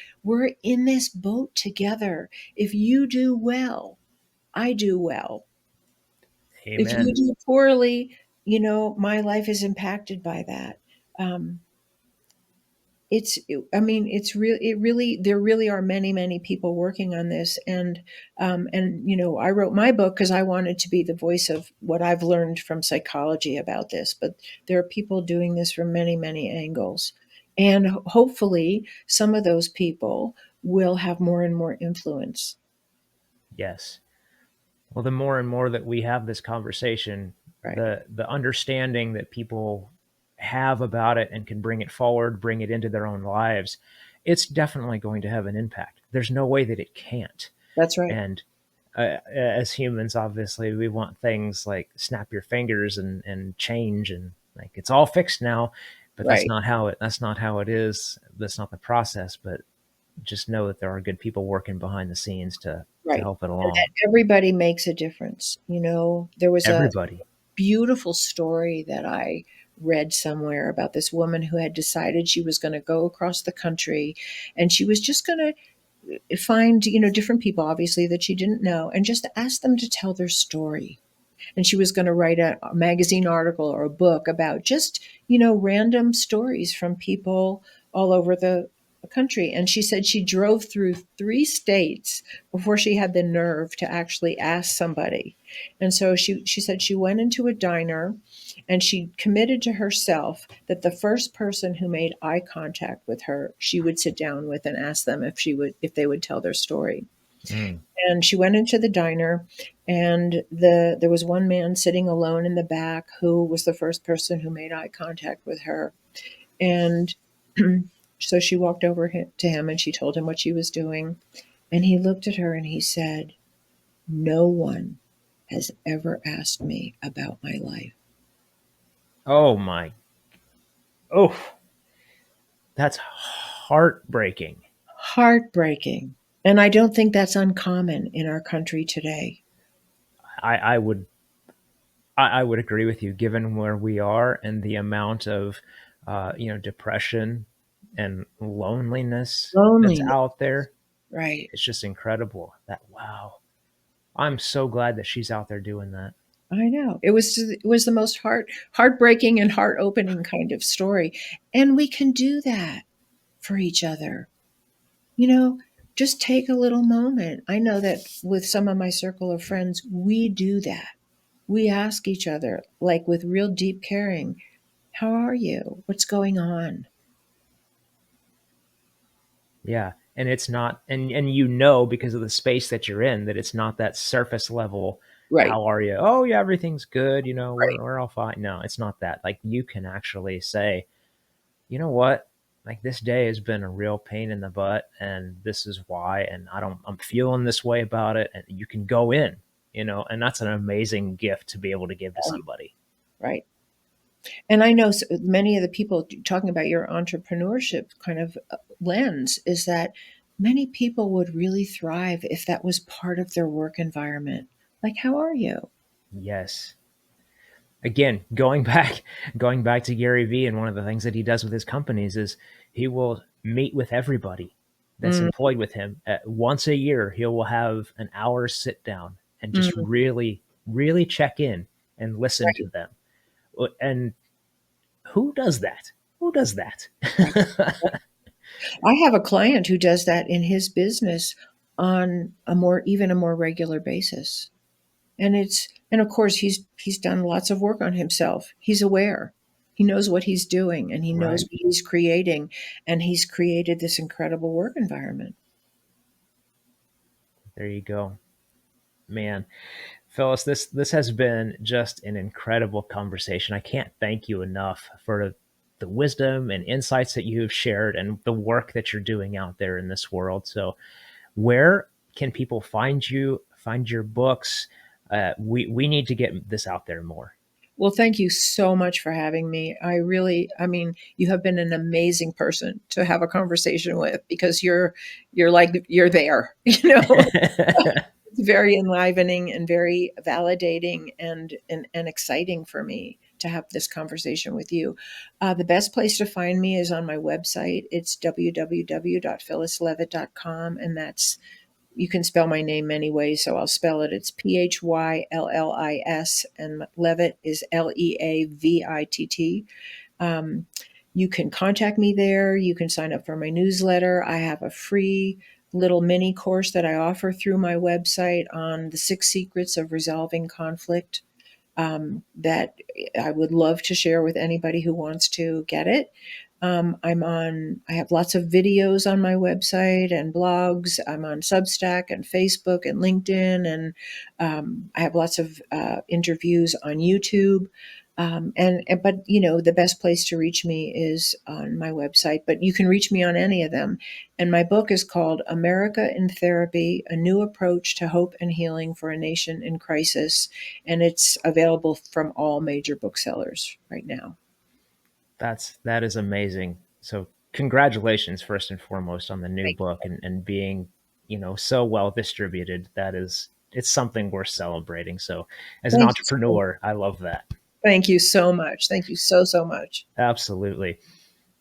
in this boat together. If you do well, I do well. If you Amen. do poorly, my life is impacted by that. Um, it's I mean, it really, there really are many, many people working on this. And I wrote my book because I wanted to be the voice of what I've learned from psychology about this, but there are people doing this from many, many angles. And hopefully some of those people will have more and more influence. Yes. Well, the more and more that we have this conversation, Right. the understanding that people have about it and can bring it forward, bring it into their own lives, it's definitely going to have an impact. There's no way that it can't. That's right. And as humans, obviously, we want things like snap your fingers and change and like it's all fixed now. But Right. that's not how it is. That's not the process. But just know that there are good people working behind the scenes to Right. help it And along. that everybody makes a difference. There was a Everybody. beautiful story that I read somewhere about this woman who had decided she was going to go across the country, and she was just going to find, different people, obviously, that she didn't know, and just ask them to tell their story. And she was going to write a magazine article or a book about just, random stories from people all over the country. And she said she drove through 3 states before she had the nerve to actually ask somebody. And so she said she went into a diner and she committed to herself that the first person who made eye contact with her, she would sit down with and ask them if they would tell their story. Mm. And she went into the diner, and there was one man sitting alone in the back who was the first person who made eye contact with her. And so she walked over to him and she told him what she was doing. And he looked at her and he said, "No one has ever asked me about my life." Oh my. Oh, that's heartbreaking. Heartbreaking. And I don't think that's uncommon in our country today. I, I would I would agree with you, given where we are and the amount of depression and loneliness that's Loneliness. out there. Right. It's just incredible. That wow. I'm so glad that she's out there doing that. I know. It was the most heartbreaking and heart-opening kind of story. And we can do that for each other. You know, just take a little moment. I know that with some of my circle of friends, we do that. We ask each other, like with real deep caring, "How are you? What's going on?" Yeah. And it's not and because of the space that you're in that it's not that surface level. Right, How are you? Oh yeah, everything's good, right. we're all fine. No, it's not that. Like you can actually say, you know what? Like this day has been a real pain in the butt and this is why and I'm feeling this way about it and you can go in, and that's an amazing gift to be able to give to Right, somebody. right. And I know many of the people talking about your entrepreneurship kind of lens is that many people would really thrive if that was part of their work environment. Like, how are you? Yes. Again, going back to Gary Vee, and one of the things that he does with his companies is he will meet with everybody that's Mm, employed with him. Once a year, he will have an hour sit down and just mm, really, really check in and listen to right, them. And who does that? Who does that? right. I have a client who does that in his business on even a more regular basis. And of course he's done lots of work on himself. He's aware. He knows what he's doing and he knows Right. what he's creating, and he's created this incredible work environment. There you go. Man, Phyllis, this has been just an incredible conversation. I can't thank you enough for the wisdom and insights that you have shared and the work that you're doing out there in this world. So, where can people find you, find your books? We need to get this out there more. Well, thank you so much for having me. I mean, you have been an amazing person to have a conversation with because you're like you're there, It's very enlivening and very validating and exciting for me to have this conversation with you. The best place to find me is on my website. It's www.phyllisleavitt.com, and that's you can spell my name many ways, so I'll spell it. It's Phyllis, and Leavitt is Leavitt. Um, you can contact me there. You can sign up for my newsletter. I have a free little mini course that I offer through my website on the 6 secrets of resolving conflict, that I would love to share with anybody who wants to get it. I have lots of videos on my website and blogs. I'm on Substack and Facebook and LinkedIn, and I have lots of interviews on YouTube. But the best place to reach me is on my website, but you can reach me on any of them. And my book is called America in Therapy: A New Approach to Hope and Healing for a Nation in Crisis. And it's available from all major booksellers right now. That is amazing. So congratulations first and foremost on the new book and being, so well distributed. It's something worth celebrating. So as an Thank you. entrepreneur, I love that. Thank you so much. Thank you so, so much. Absolutely.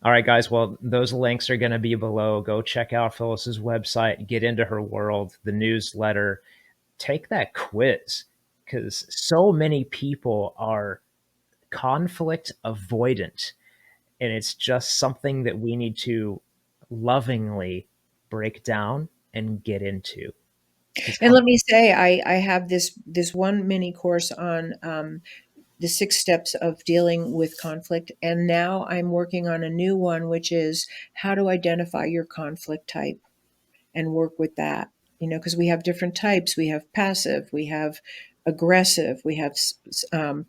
All right, guys. Well, those links are going to be below. Go check out Phyllis's website, get into her world, the newsletter, take that quiz, because so many people are conflict avoidant. And it's just something that we need to lovingly break down and get into. And let me say, I have this one mini course on the 6 steps of dealing with conflict. And now I'm working on a new one, which is how to identify your conflict type and work with that. Because we have different types. We have passive, we have aggressive, we have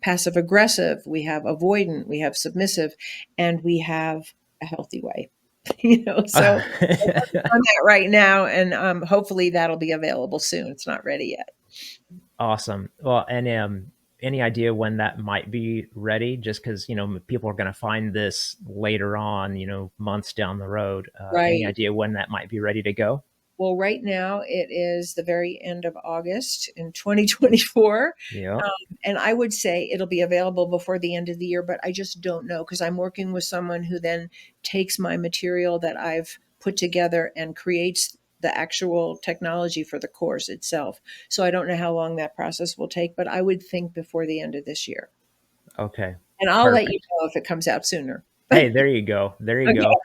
passive aggressive, we have avoidant, we have submissive, and we have a healthy way. So I'm working on that right now, and hopefully that'll be available soon. It's not ready yet. Awesome. Well, and any idea when that might be ready? Just because people are going to find this later on, months down the road. Any Right. idea when that might be ready to go? Well, right now it is the very end of August in 2024. Yeah. And I would say it'll be available before the end of the year, but I just don't know, because I'm working with someone who then takes my material that I've put together and creates the actual technology for the course itself. So I don't know how long that process will take, but I would think before the end of this year. Okay. And I'll let you Perfect. know if it comes out sooner. Hey, there you go. There you Okay. go.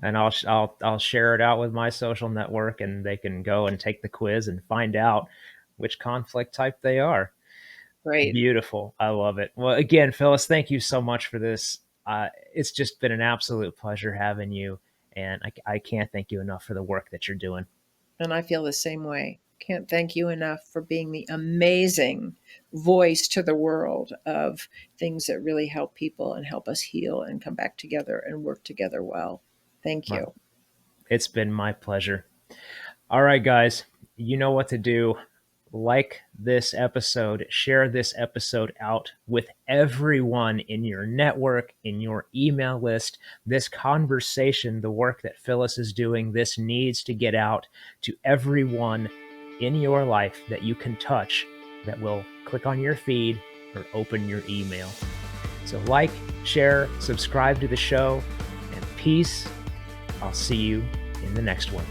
And I'll share it out with my social network, and they can go and take the quiz and find out which conflict type they are. Great. Beautiful. I love it. Well, again, Phyllis, thank you so much for this. It's just been an absolute pleasure having you, and I can't thank you enough for the work that you're doing. And I feel the same way. Can't thank you enough for being the amazing voice to the world of things that really help people and help us heal and come back together and work together well. Thank you. It's been my pleasure. All right, guys, you know what to do. Like this episode, share this episode out with everyone in your network, in your email list. This conversation, the work that Phyllis is doing, this needs to get out to everyone in your life that you can touch, that will click on your feed or open your email. So like, share, subscribe to the show, and peace. I'll see you in the next one.